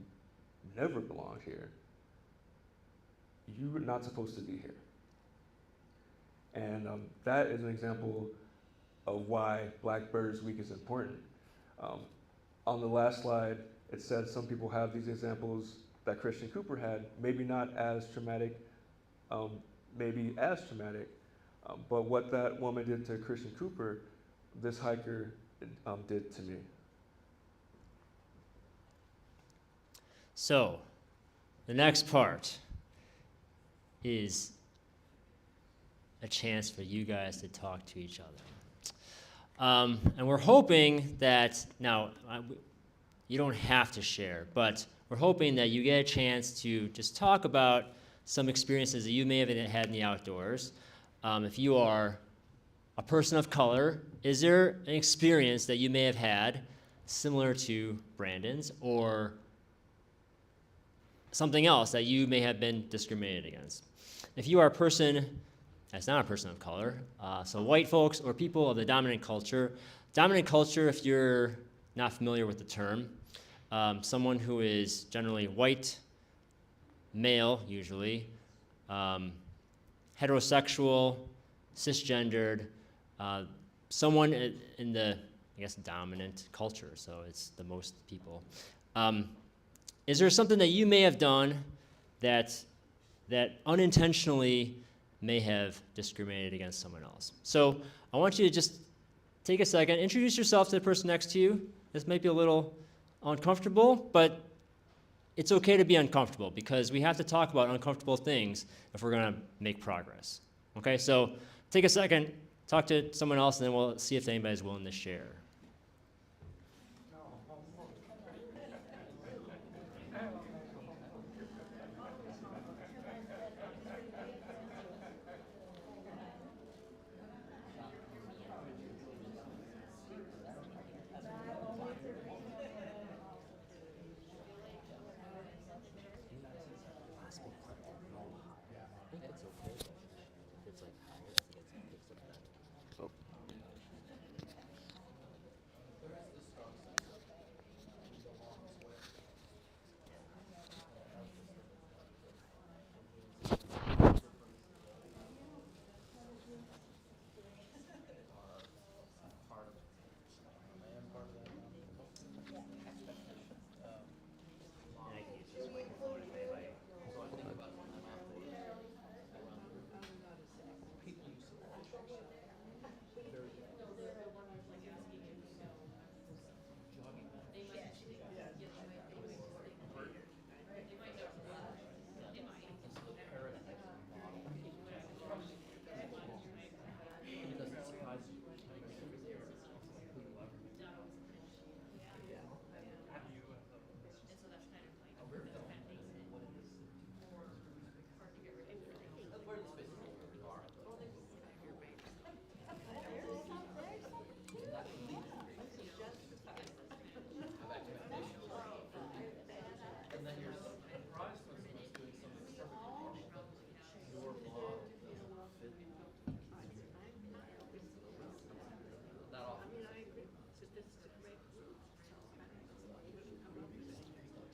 never belong here. You're not supposed to be here. And that is an example of why Black Birders Week is important. On the last slide, it said some people have these examples that Christian Cooper had, maybe not as traumatic, maybe as traumatic, but what that woman did to Christian Cooper, this hiker did to me. So, the next part is a chance for you guys to talk to each other. And we're hoping that, now, you don't have to share, but we're hoping that you get a chance to just talk about some experiences that you may have had in the outdoors. If you are a person of color, is there an experience that you may have had similar to Brandon's, or something else that you may have been discriminated against? If you are a person that's not a person of color, so white folks or people of the dominant culture, if you're not familiar with the term, someone who is generally white, male usually, heterosexual, cisgendered, someone in the, I guess, dominant culture, so it's the most people. Is there something that you may have done that unintentionally may have discriminated against someone else? So I want you to just take a second, introduce yourself to the person next to you. This might be a little uncomfortable, but it's okay to be uncomfortable because we have to talk about uncomfortable things if we're gonna make progress. Okay, so take a second, talk to someone else, and then we'll see if anybody's willing to share.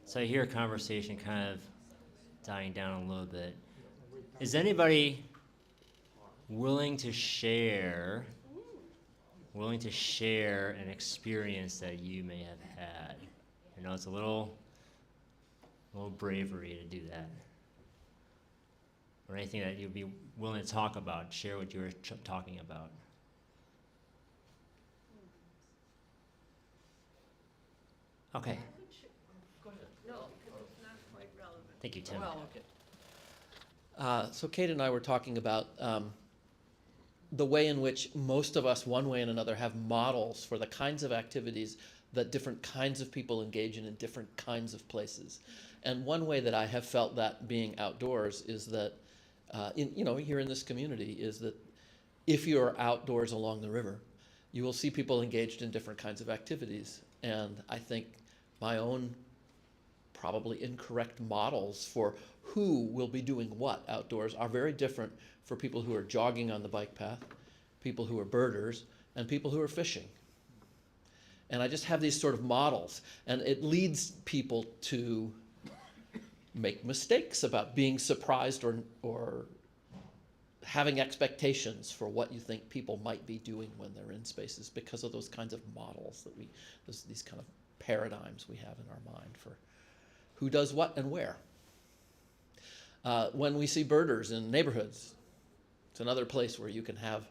So I hear a conversation kind of dying down a little bit. Is anybody willing to share willing to share an experience that you may have had. I know it's a little bravery to do that. Or anything that you'd be willing to talk about, share what you were talking about. Okay. Thank you, Tim. So Kate and I were talking about the way in which most of us, one way and another, have models for the kinds of activities that different kinds of people engage in different kinds of places. And one way that I have felt that being outdoors is that, here in this community, is that if you're outdoors along the river, you will see people engaged in different kinds of activities. And I think my own probably incorrect models for who will be doing what outdoors are very different for people who are jogging on the bike path, people who are birders, and people who are fishing. And I just have these sort of models, and it leads people to make mistakes about being surprised or having expectations for what you think people might be doing when they're in spaces because of those kinds of models that these kind of paradigms we have in our mind for who does what and where. When we see birders in neighborhoods, it's another place where you can have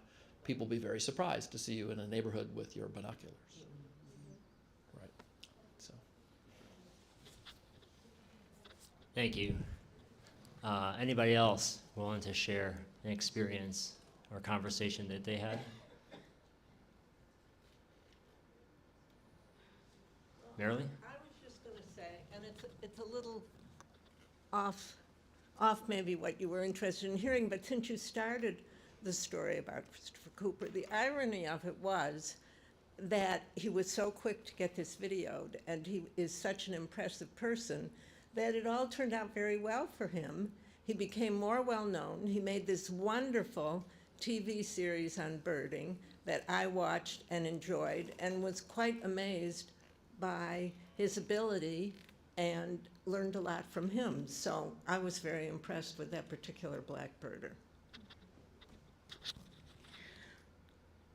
people be very surprised to see you in a neighborhood with your binoculars. Right. So. Thank you. Anybody else willing to share an experience or conversation that they had? Marilyn? I was just going to say, and it's a little off maybe what you were interested in hearing, but since you started the story about Christopher Cooper, the irony of it was that he was so quick to get this videoed, and he is such an impressive person that it all turned out very well for him. He became more well-known. He made this wonderful TV series on birding that I watched and enjoyed and was quite amazed by his ability and learned a lot from him. So I was very impressed with that particular blackbirder.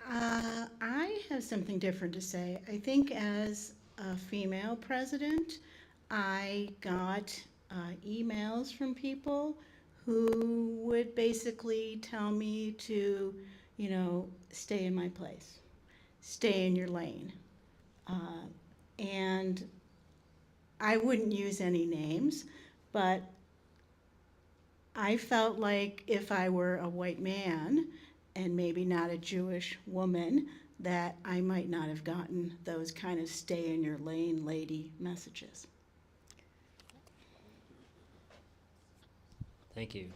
I have something different to say. I think as a female president, I got emails from people who would basically tell me to, stay in my place, stay in your lane. And I wouldn't use any names, but I felt like if I were a white man and maybe not a Jewish woman, that I might not have gotten those kind of stay in your lane lady messages. Thank you.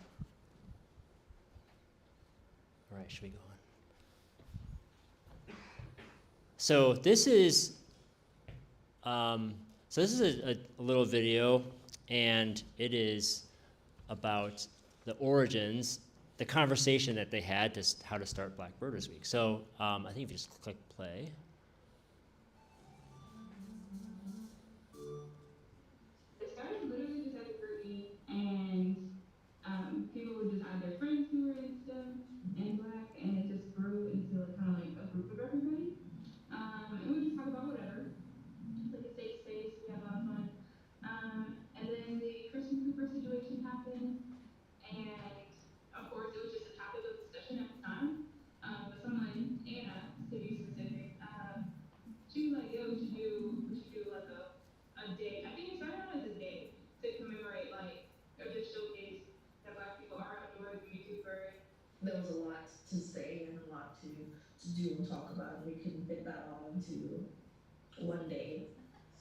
All right, should we go on? So this is a little video, and it is about the origins, the conversation that they had to how to start Black Birders Week. So I think if you just click play. It started literally just at the Birdie, and people would just add their friends who were in STEM and Black, and it just grew into kind of like a group of everybody. And we just talk about whatever. It's like a safe space. We have a lot of fun. And then the Christian Cooper situation happened, and of course it was just a topic of discussion at the time. But someone, Anna, to be specific, she was like, "Yo, we should do like a day." I think it started out as a day to commemorate or just showcase that Black people are outdoors and we do bird. There was a lot to say and a lot to do and talk about, and we couldn't fit that all into one day.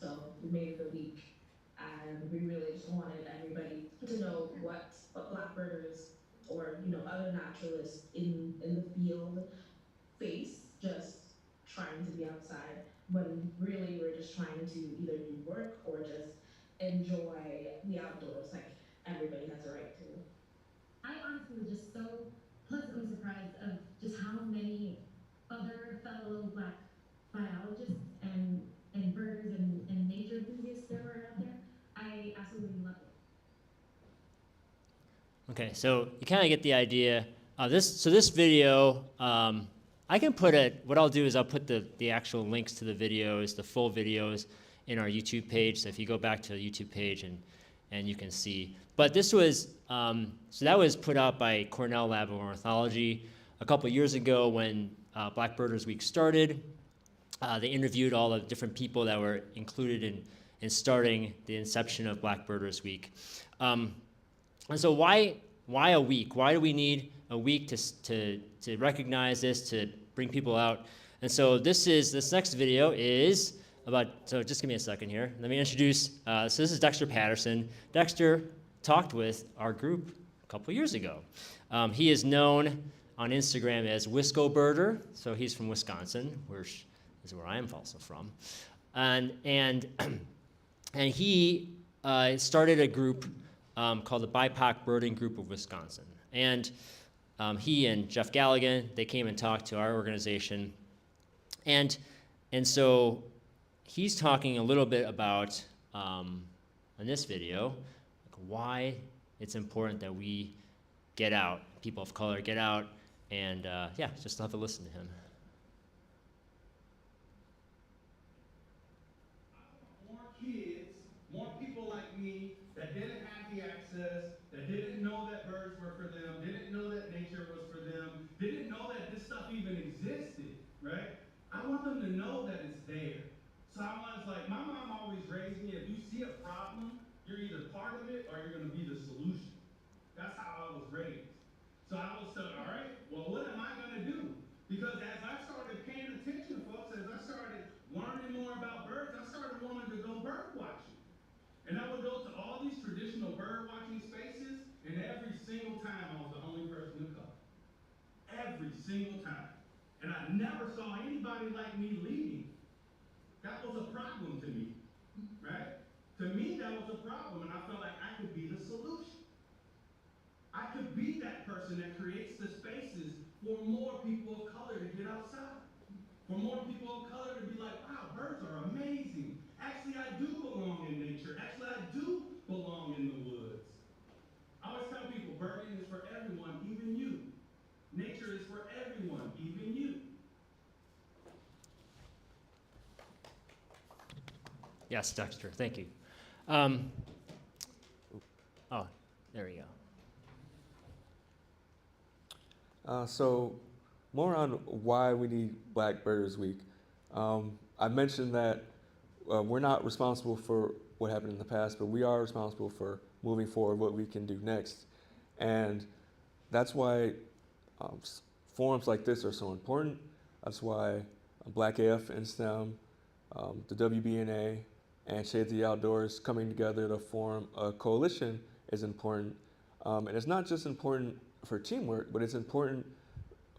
So we made it a week, and we really just wanted everybody to know what Black birders or other naturalists in the field face, just trying to be outside, when really we're just trying to either do work or just enjoy the outdoors like everybody has a right to. I honestly was just so pleasantly surprised of just how many other fellow Black biologists and birders and nature enthusiasts there were out there. I absolutely loved it. Okay, so you kind of get the idea. This video, I I can what I'll do is I'll put the actual links to the videos, the full videos, in our YouTube page. So if you go back to the YouTube page and you can see. But this was, so that was put out by Cornell Lab of Ornithology a couple years ago when Black Birders Week started. They interviewed all the different people that were included in starting the inception of Black Birders Week. And so why a week? Why do we need a week to recognize this, to bring people out? And so this next video is about, so just give me a second here. Let me introduce, so this is Dexter Patterson. Dexter talked with our group a couple years ago. He is known on Instagram as Wisco Birder, so he's from Wisconsin, which is where I am also from. And he started a group called the BIPOC Birding Group of Wisconsin. And he and Jeff Galligan, they came and talked to our organization. And so he's talking a little bit about, in this video, like why it's important that we get out, people of color get out, and yeah, just have a listen to him. More kids, more people like me that didn't have the access, that didn't know that birds were for them, didn't know that nature was for them, didn't know that this stuff even existed, right? I want them to know that it's there. So I was like, my mom always raised me, if you see a problem, you're either part of it or you're gonna be the solution. That's how I was raised. So I was saying, all right, well, what am I gonna do? Because as I started paying attention, folks, as I started learning more about birds, I started wanting to go bird watching. And I would go to all these traditional bird watching spaces, and every single time I was the only person of color. Every single time. And I never saw anybody like me leading. That was a problem to me, right? To me, that was a problem, and I felt like I could be the solution. I could be that person that creates the spaces for more people of color to get outside. For more people of color to be like, wow, birds are amazing. Actually, I do belong in nature. Actually, I do belong in the woods. I always tell people, birding is for everyone, even you. Nature is for everyone, even you. Yes, Dexter, thank you. Oh, there we go. So more on why we need Black Birders Week. I mentioned that we're not responsible for what happened in the past, but we are responsible for moving forward, what we can do next. And that's why forums like this are so important. That's why Black AF in STEM, the WBNA, and Shades of the Outdoors coming together to form a coalition is important. And it's not just important for teamwork, but it's important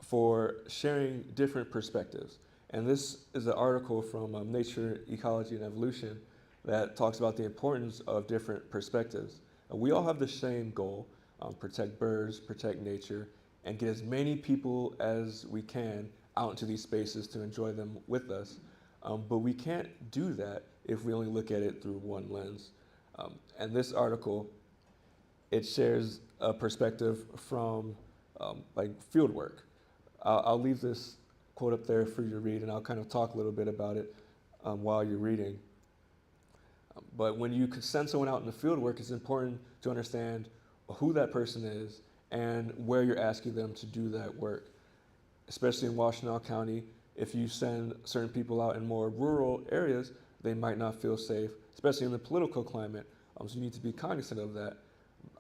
for sharing different perspectives. And this is an article from Nature, Ecology, and Evolution that talks about the importance of different perspectives. And we all have the same goal, protect birds, protect nature, and get as many people as we can out into these spaces to enjoy them with us. But we can't do that if we only look at it through one lens. And this article, it shares a perspective from like field work. I'll leave this quote up there for you to read, and I'll kind of talk a little bit about it while you're reading. But when you send someone out in the field work, it's important to understand who that person is and where you're asking them to do that work. Especially in Washtenaw County, if you send certain people out in more rural areas, they might not feel safe, especially in the political climate. So you need to be cognizant of that.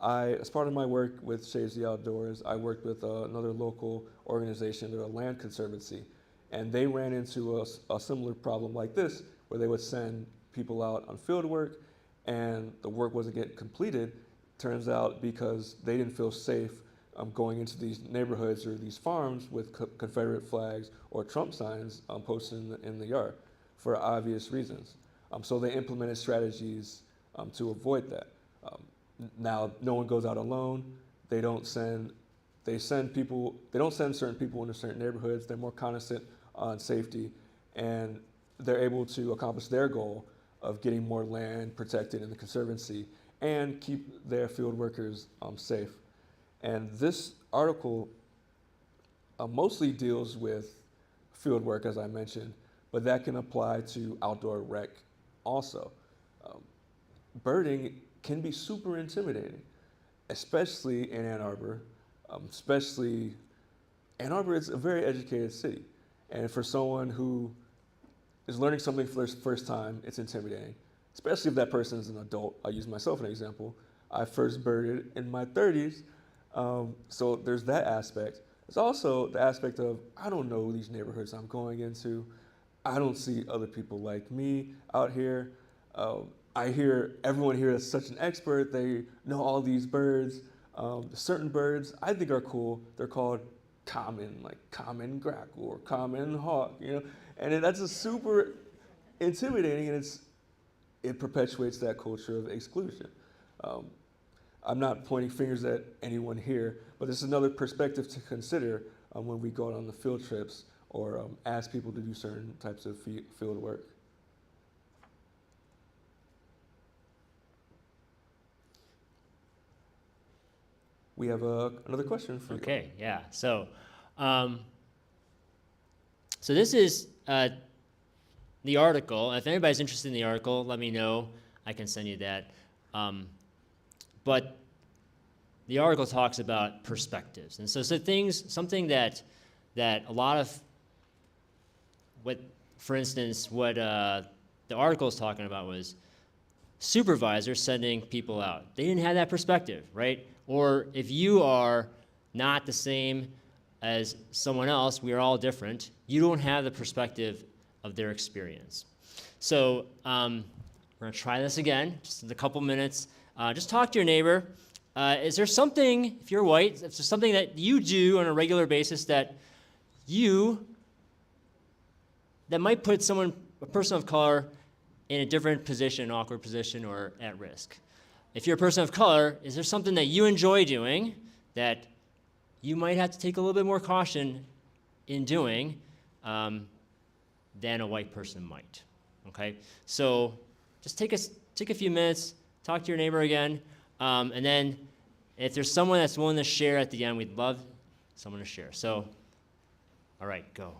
As part of my work with Shades of the Outdoors, I worked with another local organization, they're a land conservancy, and they ran into a similar problem like this, where they would send people out on field work, and the work wasn't getting completed. Turns out because they didn't feel safe going into these neighborhoods or these farms with Confederate flags or Trump signs posted in the yard for obvious reasons. So they implemented strategies to avoid that. Now, no one goes out alone. They don't send certain people into certain neighborhoods. They're more cognizant on safety, and they're able to accomplish their goal of getting more land protected in the conservancy and keep their field workers safe. And this article mostly deals with field work, as I mentioned, but that can apply to outdoor rec also. Birding can be super intimidating, especially in Ann Arbor. Ann Arbor is a very educated city. And for someone who is learning something for the first time, it's intimidating, especially if that person is an adult. I'll use myself as an example. I first birded in my 30s, so there's that aspect. There's also the aspect of, I don't know these neighborhoods I'm going into. I don't see other people like me out here. I hear everyone here is such an expert. They know all these birds. Certain birds I think are cool. They're called common, like common grackle or common hawk, you know? And that's a super intimidating, and it perpetuates that culture of exclusion. I'm not pointing fingers at anyone here, but it's another perspective to consider when we go out on the field trips or ask people to do certain types of field work. We have another question for you. Okay, yeah. So this is the article. If anybody's interested in the article, let me know. I can send you that. But the article talks about perspectives, and so something that a lot of for instance, what the article is talking about was supervisors sending people out. They didn't have that perspective, right? Or if you are not the same as someone else, we are all different, you don't have the perspective of their experience. So we're gonna try this again, just in a couple minutes. Just talk to your neighbor. Is there something, if you're white, is there something that you do on a regular basis that might put a person of color in a different position, awkward position, or at risk? If you're a person of color, is there something that you enjoy doing that you might have to take a little bit more caution in doing than a white person might? Okay, so just take a few minutes, talk to your neighbor again, and then if there's someone that's willing to share at the end, we'd love someone to share. So, all right, go.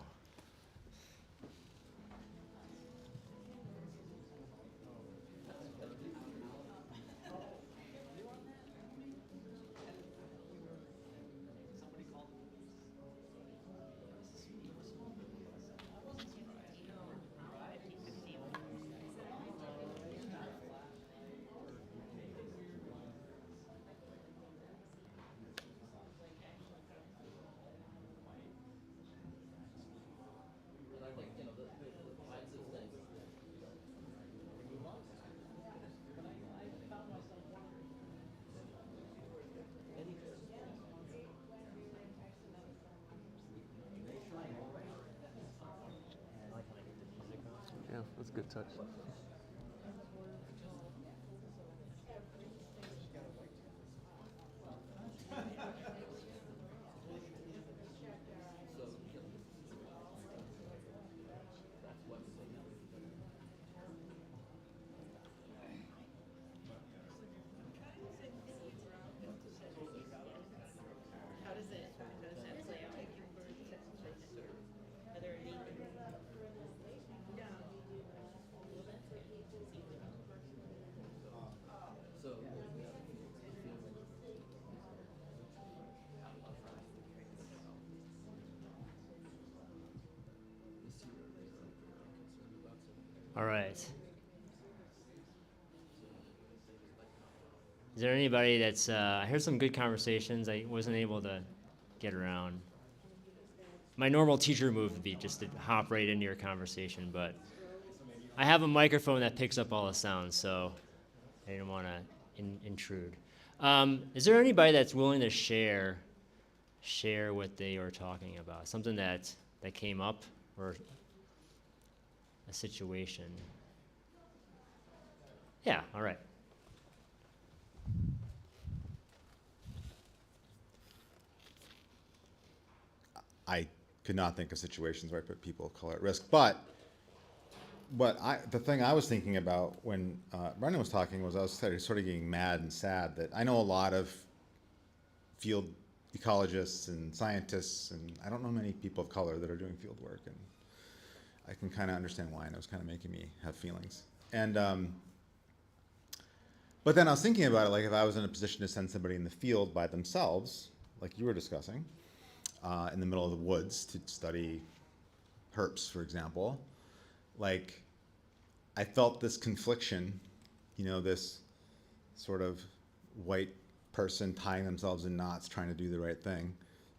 Yeah, that's a good touch. All right. Is there anybody that's, I heard some good conversations. I wasn't able to get around. My normal teacher move would be just to hop right into your conversation, but I have a microphone that picks up all the sounds, so I didn't want to intrude. Is there anybody that's willing to share what they were talking about? Something that came up, or a situation? Yeah, all right. I could not think of situations where I put people of color at risk, but the thing I was thinking about when Brendan was talking was I was sort of getting mad and sad that I know a lot of field ecologists and scientists, and I don't know many people of color that are doing field work, and I can kind of understand why, and it was kind of making me have feelings. And but then I was thinking about it, like if I was in a position to send somebody in the field by themselves, like you were discussing, in the middle of the woods to study herps, for example, like I felt this confliction, you know, this sort of white person tying themselves in knots trying to do the right thing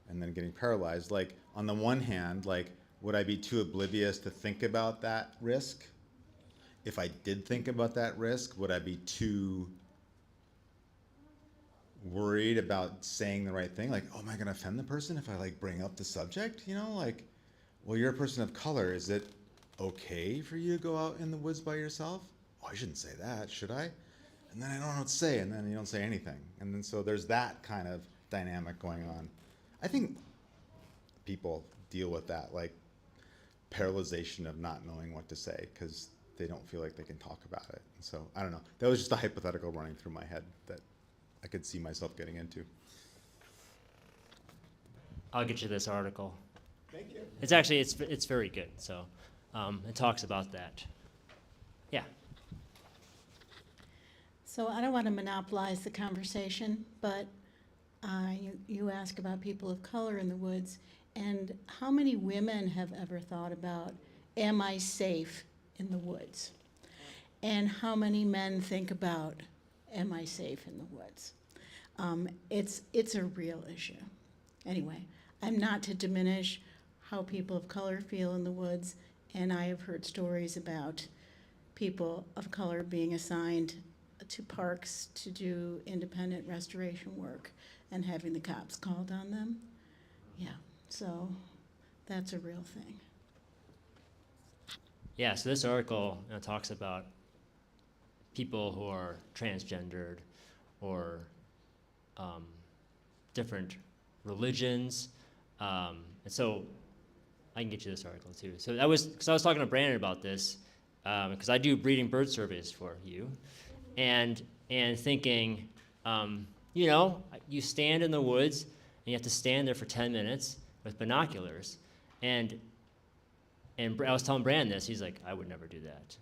and then getting paralyzed. Like on the one hand, like would I be too oblivious to think about that risk? If I did think about that risk, would I be too worried about saying the right thing? Like, oh, am I gonna offend the person if I like bring up the subject? You know, like, well, you're a person of color. Is it okay for you to go out in the woods by yourself? Oh, I shouldn't say that, should I? And then I don't know what to say, and then you don't say anything. And then so there's that kind of dynamic going on. I think people deal with that, like paralyzation of not knowing what to say because they don't feel like they can talk about it. So I don't know. That was just a hypothetical running through my head that I could see myself getting into. I'll get you this article. Thank you. It's actually, it's very good, so it talks about that. Yeah. So I don't want to monopolize the conversation, but you ask about people of color in the woods, and how many women have ever thought about, am I safe in the woods? And how many men think about, am I safe in the woods? It's a real issue. Anyway, I'm not to diminish how people of color feel in the woods, and I have heard stories about people of color being assigned to parks to do independent restoration work and having the cops called on them. Yeah, so that's a real thing. Yeah, so this article talks about people who are transgendered or different religions. And so I can get you this article too. So that was, because I was talking to Brandon about this, because I do breeding bird surveys for you, and thinking, you know, you stand in the woods and you have to stand there for 10 minutes with binoculars, and I was telling Brandon this, he's like, I would never do that,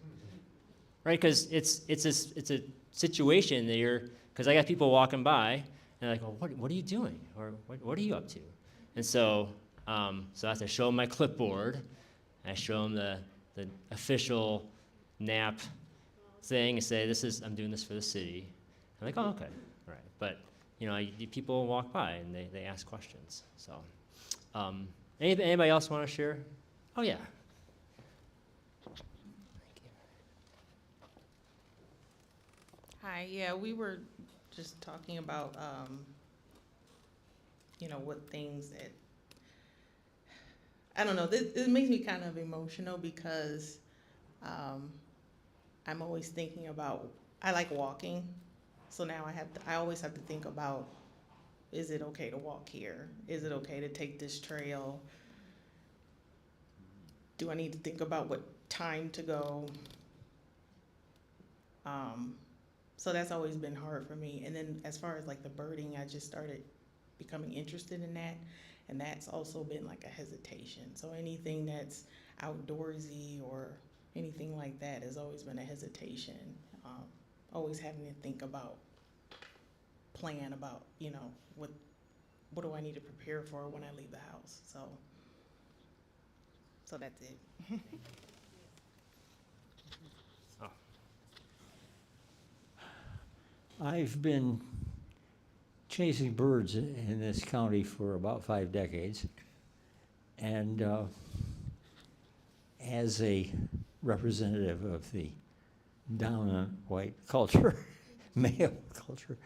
right? Because it's a situation that you're, because I got people walking by and they're like, well, what are you doing, or what are you up to? And so so I have to show them my clipboard. I show them the official NAP thing and say, I'm doing this for the city. I'm like, oh, okay, all right. But you know, people walk by and they ask questions. So, anybody else want to share? Oh yeah. Hi, yeah, we were just talking about, you know, what things that, I don't know, this makes me kind of emotional because I'm always thinking about, I like walking, so now I always have to think about, is it okay to walk here? Is it okay to take this trail? Do I need to think about what time to go? So that's always been hard for me. And then as far as like the birding, I just started becoming interested in that. And that's also been like a hesitation. So anything that's outdoorsy or anything like that has always been a hesitation. Always having to think about, plan about, you know, what do I need to prepare for when I leave the house? So that's it. I've been chasing birds in this county for about 5 decades. And as a representative of the dominant white culture, male culture,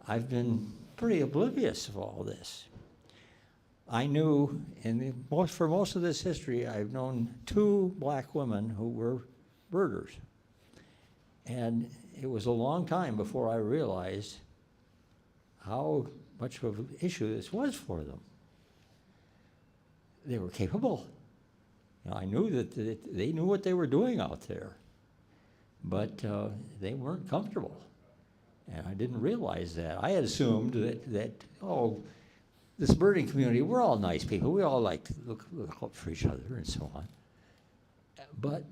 I've been pretty oblivious of all this. I knew, for most of this history, I've known 2 black women who were birders. And it was a long time before I realized how much of an issue this was for them. They were capable. You know, I knew that they knew what they were doing out there, but they weren't comfortable. And I didn't realize that. I had assumed that this birding community, we're all nice people. We all like to look out for each other and so on. But,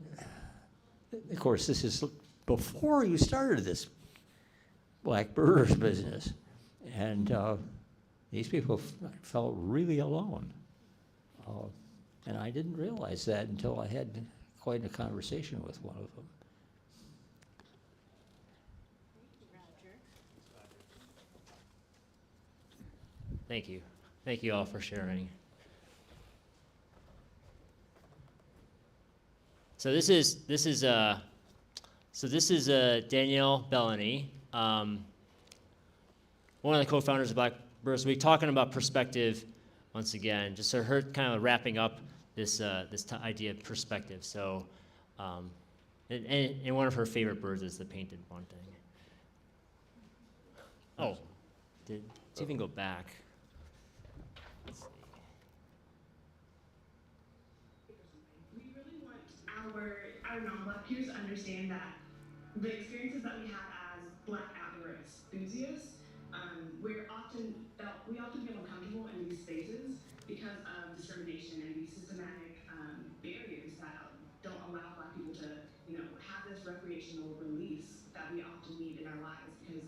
of course, this is before you started this black birders business. And these people felt really alone. And I didn't realize that until I had quite a conversation with one of them. Thank you. Thank you all for sharing. So this is Danielle Bellany, one of the co-founders of Black Birders Week, talking about perspective once again. Just so her kind of wrapping up this idea of perspective. So, and one of her favorite birds is the painted bunting. Oh, let's even go back. Let's see. We really want our non-Black peers to understand that the experiences that we have as Black outdoor enthusiasts, we often feel uncomfortable in these spaces because of discrimination and these systematic barriers that don't allow Black people to, have this recreational release that we often need in our lives, because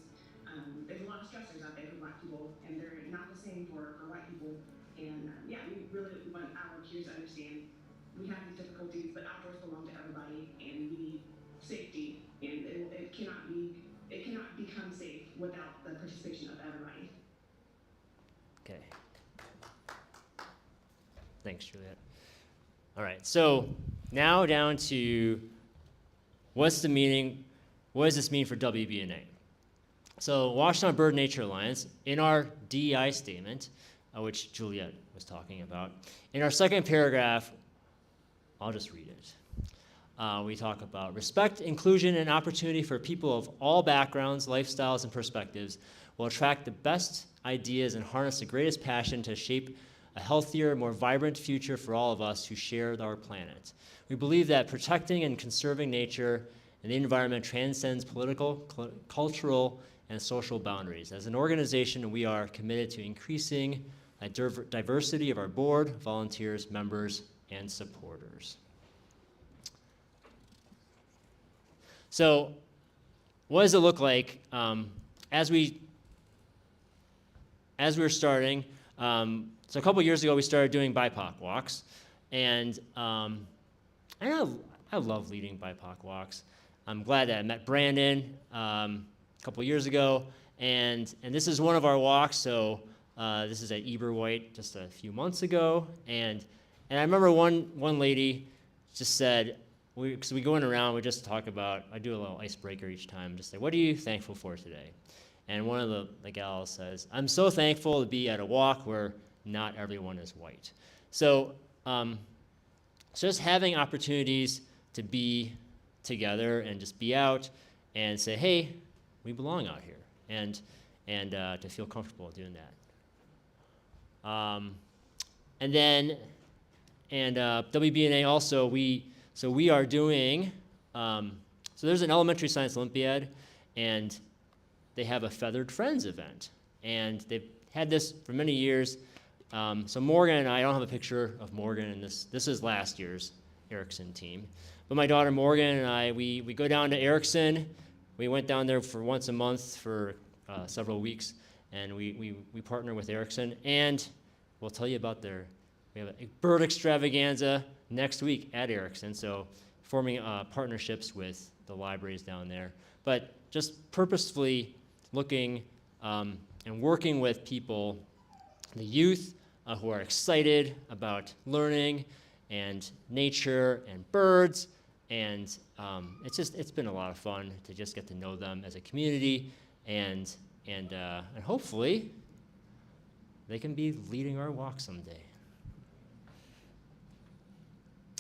there's a lot of stressors out there for Black people, and they're not the same for white people. And we really want our peers to understand we have these difficulties, but outdoors belong to everybody, and we need safety, and it cannot become safe without the participation of everybody. Okay. Thanks, Juliet. All right, so now down to what does this mean for WBNA? So Washtenaw Bird Nature Alliance, in our DEI statement, which Juliet was talking about, in our second paragraph, I'll just read it. We talk about respect, inclusion, and opportunity for people of all backgrounds, lifestyles, and perspectives will attract the best ideas and harness the greatest passion to shape a healthier, more vibrant future for all of us who share our planet. We believe that protecting and conserving nature and the environment transcends political, cultural, and social boundaries. As an organization, we are committed to increasing the diversity of our board, volunteers, members, and supporters. So what does it look like as we were starting? So a couple years ago, we started doing BIPOC walks, and I love leading BIPOC walks. I'm glad that I met Brandon a couple years ago, and this is one of our walks. So this is at Eberwhite just a few months ago, and I remember one lady just said, because we go in around, we just talk about, I do a little icebreaker each time, just say, what are you thankful for today? And one of the gals says, I'm so thankful to be at a walk where not everyone is white. So just having opportunities to be together and just be out and say, hey, we belong out here, and to feel comfortable doing that. And WBNA also, we are doing, so there's an elementary science Olympiad, and they have a Feathered Friends event, and they've had this for many years. So Morgan and I don't have a picture of Morgan, and this is last year's Erickson team. But my daughter Morgan and I, we go down to Erickson. We went down there for once a month for several weeks, and we partner with Erickson, and we'll tell you about we have a bird extravaganza next week at Erickson, so forming partnerships with the libraries down there. But just purposefully looking and working with people, the youth who are excited about learning and nature and birds, and it's been a lot of fun to just get to know them as a community, and hopefully they can be leading our walk someday.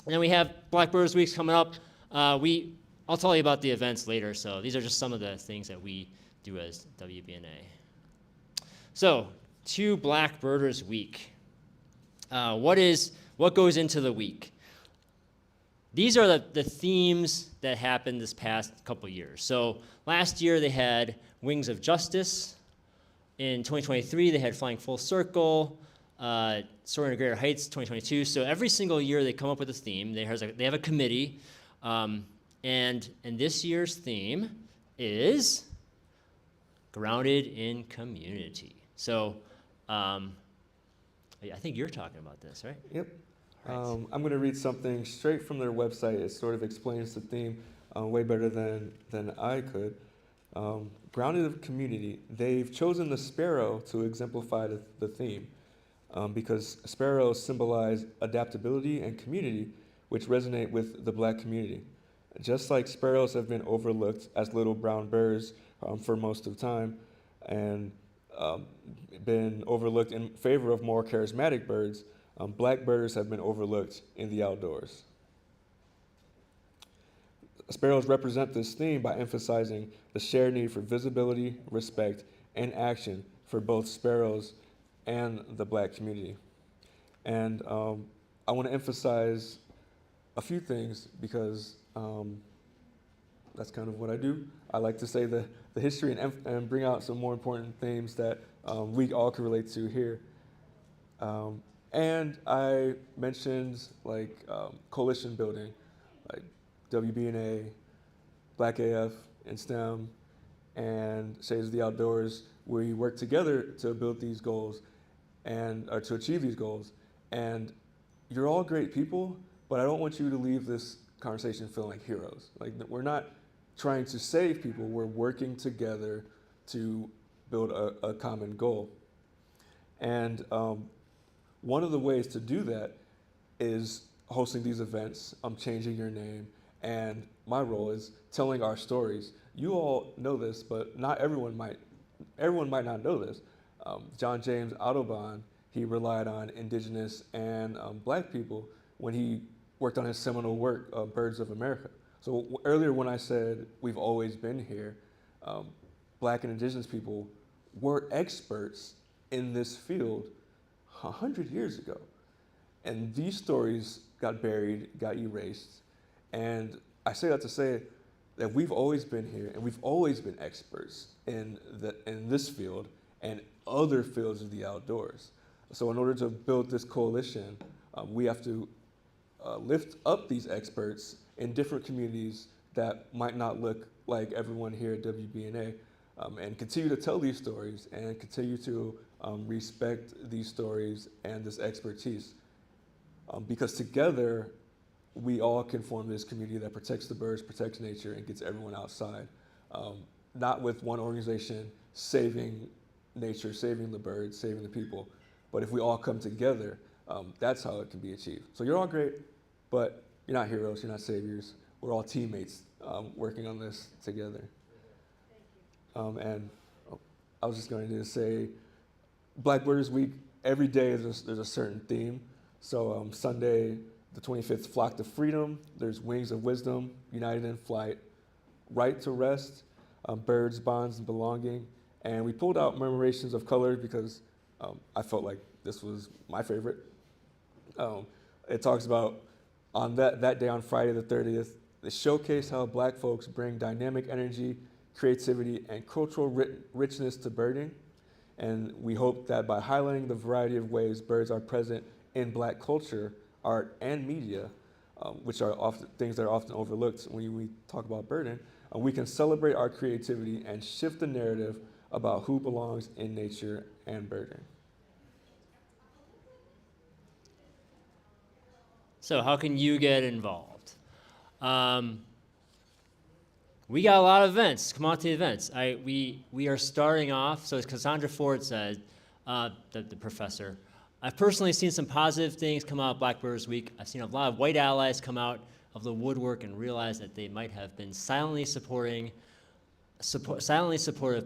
And then we have Black Birders Weeks coming up. I'll tell you about the events later, so these are just some of the things that we do as WBNA. So, to Black Birders Week. What goes into the week? These are the themes that happened this past couple years. So last year they had Wings of Justice. In 2023, they had Flying Full Circle, Soaring to Greater Heights 2022. So every single year they come up with a theme. They have a committee. And this year's theme is Grounded in Community. So I think you're talking about this, right? Yep. Right. I'm going to read something straight from their website. It sort of explains the theme way better than I could. Grounded in Community. They've chosen the sparrow to exemplify the theme because sparrows symbolize adaptability and community, which resonate with the Black community. Just like sparrows have been overlooked as little brown birds for most of time and been overlooked in favor of more charismatic birds, Black birds have been overlooked in the outdoors. Sparrows represent this theme by emphasizing the shared need for visibility, respect, and action for both sparrows and the Black community. And I want to emphasize a few things because that's kind of what I do. I like to say the history and bring out some more important themes that we all can relate to here. And I mentioned like coalition building, like WBNA, Black AF, and STEM, and Shades of the Outdoors. We work together to build these goals or to achieve these goals. And you're all great people, but I don't want you to leave this conversation feeling like heroes. Like we're not trying to save people, we're working together to build a common goal. And one of the ways to do that is hosting these events, Changing Your Name, and my role is telling our stories. You all know this, but not everyone might not know this. John James Audubon, he relied on indigenous and Black people when he worked on his seminal work, Birds of America. So earlier when I said we've always been here, Black and indigenous people were experts in this field 100 years ago. And these stories got buried, got erased. And I say that to say that we've always been here and we've always been experts in this field and other fields of the outdoors. So in order to build this coalition, we have to lift up these experts in different communities that might not look like everyone here at WBNA, and continue to tell these stories and continue to respect these stories and this expertise. Because together, we all can form this community that protects the birds, protects nature, and gets everyone outside. Not with one organization saving nature, saving the birds, saving the people, but if we all come together, that's how it can be achieved. So you're all great, but you're not heroes, you're not saviors. We're all teammates working on this together. And I was just going to say, Black Birders Week, every day there's a certain theme. So Sunday, the 25th, Flock to Freedom. There's Wings of Wisdom, United in Flight, Right to Rest, Birds, Bonds, and Belonging. And we pulled out Murmurations of Color because I felt like this was my favorite. It talks about on that day, on Friday the 30th, they showcase how Black folks bring dynamic energy, creativity, and cultural richness to birding. And we hope that by highlighting the variety of ways birds are present in Black culture, art, and media, which are often things that are often overlooked when we talk about birding, we can celebrate our creativity and shift the narrative about who belongs in nature and birding. So how can you get involved? We got a lot of events. Come out to the events. We are starting off, so as Cassandra Ford said, the professor, I've personally seen some positive things come out of Black Birders Week. I've seen a lot of white allies come out of the woodwork and realize that they might have been silently supportive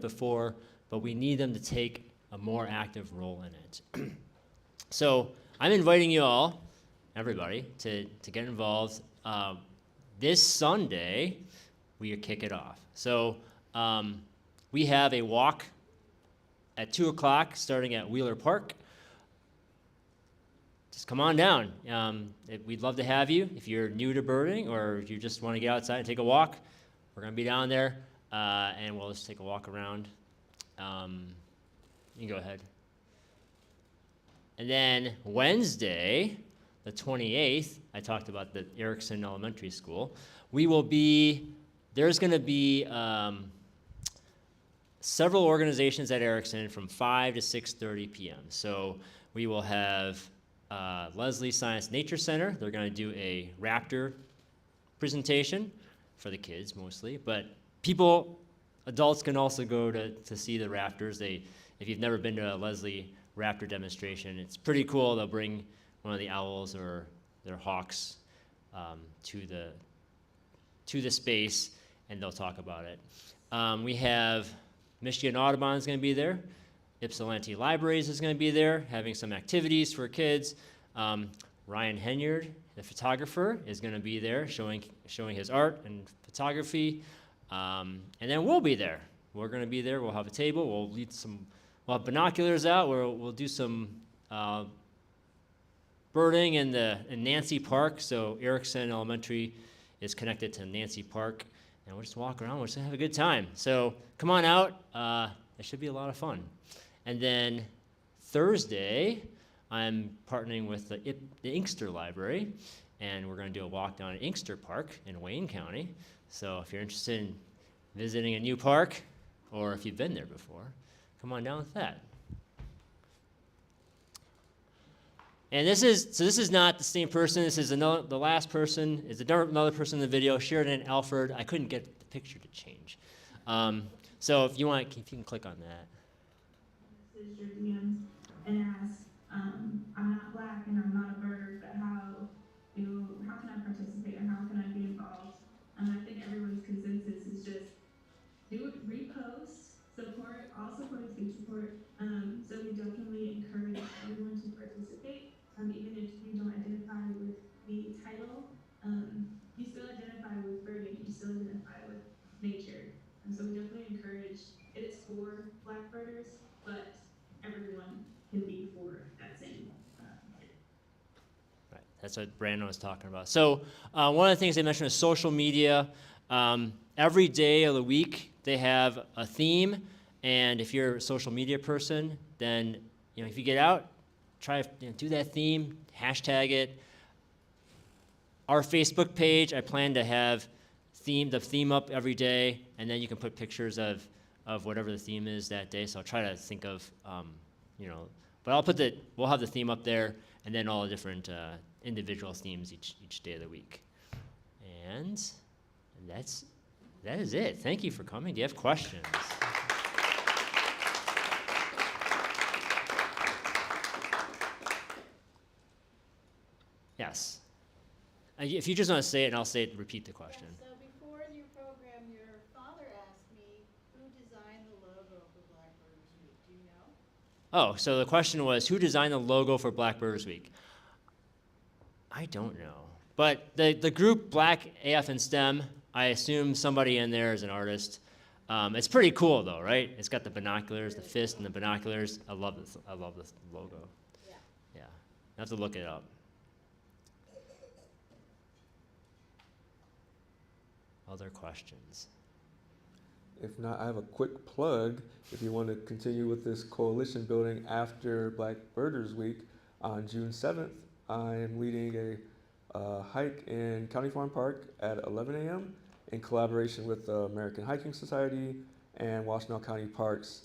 before, but we need them to take a more active role in it. So I'm inviting you all, everybody, to get involved. This Sunday, we kick it off. So we have a walk at 2 o'clock starting at Wheeler Park. Just come on down. We'd love to have you. If you're new to birding or if you just want to get outside and take a walk, we're going to be down there. and we'll just take a walk around. You can go ahead. And then Wednesday, the 28th, I talked about the Erickson Elementary School. There's going to be several organizations at Erickson from 5 to 6:30 p.m. So we will have Leslie Science Nature Center. They're going to do a raptor presentation for the kids mostly, but adults can also go to see the raptors. If you've never been to a Leslie raptor demonstration, it's pretty cool. They'll bring one of the owls or their hawks to the space, and they'll talk about it. We have Michigan Audubon is going to be there. Ypsilanti Libraries is going to be there, having some activities for kids. Ryan Henyard, the photographer, is going to be there, showing his art and photography. And then we'll be there. We're going to be there. We'll have a table. We'll have binoculars out. We'll do some birding in Nancy Park. So Erickson Elementary is connected to Nancy Park, and we'll just walk around. We're just gonna have a good time. So come on out. It should be a lot of fun. And then Thursday, I'm partnering with the Inkster Library, and we're going to do a walk down at Inkster Park in Wayne County. So if you're interested in visiting a new park, or if you've been there before, come on down with that. And this is not the same person. This is the last person is another person in the video, Sheridan Alford. I couldn't get the picture to change. So if you can click on that. Message your DMs and ask, I'm not Black and I'm not a birder, but how can I participate and how can I be involved? I think everyone's consensus is just do it, repost, support, all support is good support. So we definitely encourage everyone to participate. Even if you don't identify with the title, you still identify with birding, you still identify with nature. And so we definitely encourage, it is for Black birders, but everyone can be for that same. Right, that's what Brandon was talking about. So one of the things they mentioned is social media. Every day of the week they have a theme, and if you're a social media person, then if you get out, try to do that theme, hashtag it. Our Facebook page, I plan to have the theme up every day, and then you can put pictures of whatever the theme is that day. So I'll try to think of, but we'll have the theme up there, and then all the different individual themes each day of the week. And that is it. Thank you for coming. Do you have questions? Yes. If you just want to say it, and I'll repeat the question. So before your program, your father asked me who designed the logo for Black Birders Week. Do you know? Oh, so the question was, who designed the logo for Black Birders Week? I don't know. But the group Black AF and STEM, I assume somebody in there is an artist. It's pretty cool, though, right? It's got the binoculars, the fist and the binoculars. I love this logo. Yeah. I have to look it up. Other questions? If not, I have a quick plug. If you want to continue with this coalition building after Black Birders Week, on June 7th, I am leading a hike in County Farm Park at 11 a.m. in collaboration with the American Hiking Society and Washtenaw County Parks.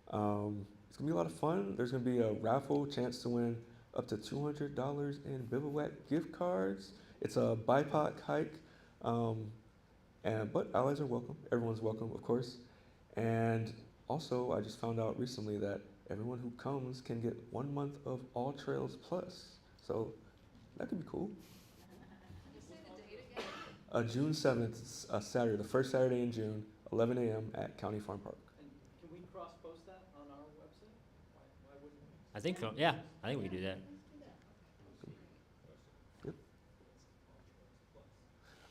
It's going to be a lot of fun. There's going to be a raffle, chance to win up to $200 in Bivouac gift cards. It's a BIPOC hike. But allies are welcome. Everyone's welcome, of course. And also, I just found out recently that everyone who comes can get 1 month of All Trails Plus. So that could be cool. June 7th, Saturday, the first Saturday in June, 11 a.m. at County Farm Park. And can we cross-post that on our website? Why wouldn't we? I think so. Yeah, I think we can do that. Yep.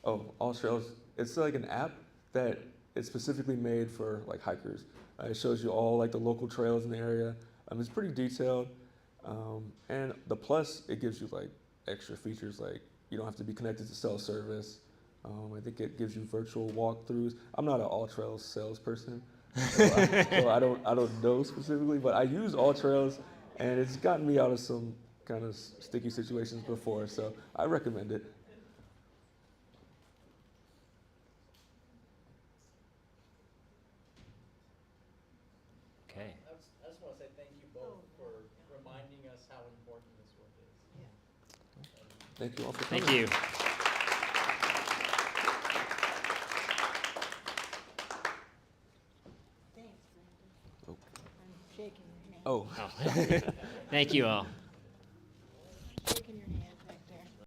Oh, All Trails. It's like an app that is specifically made for like hikers. It shows you all like the local trails in the area. It's pretty detailed. And the plus, it gives you like extra features like you don't have to be connected to cell service. I think it gives you virtual walkthroughs. I'm not an All Trails salesperson, so I don't know specifically, but I use All Trails, and it's gotten me out of some kind of sticky situations before, so I recommend it. Okay. I just want to say thank you both for reminding us how important this work is. Thank you all for coming. Thank you. Thanks, Brandon. Oh. I'm shaking your hand. Oh. Oh. Thank you all.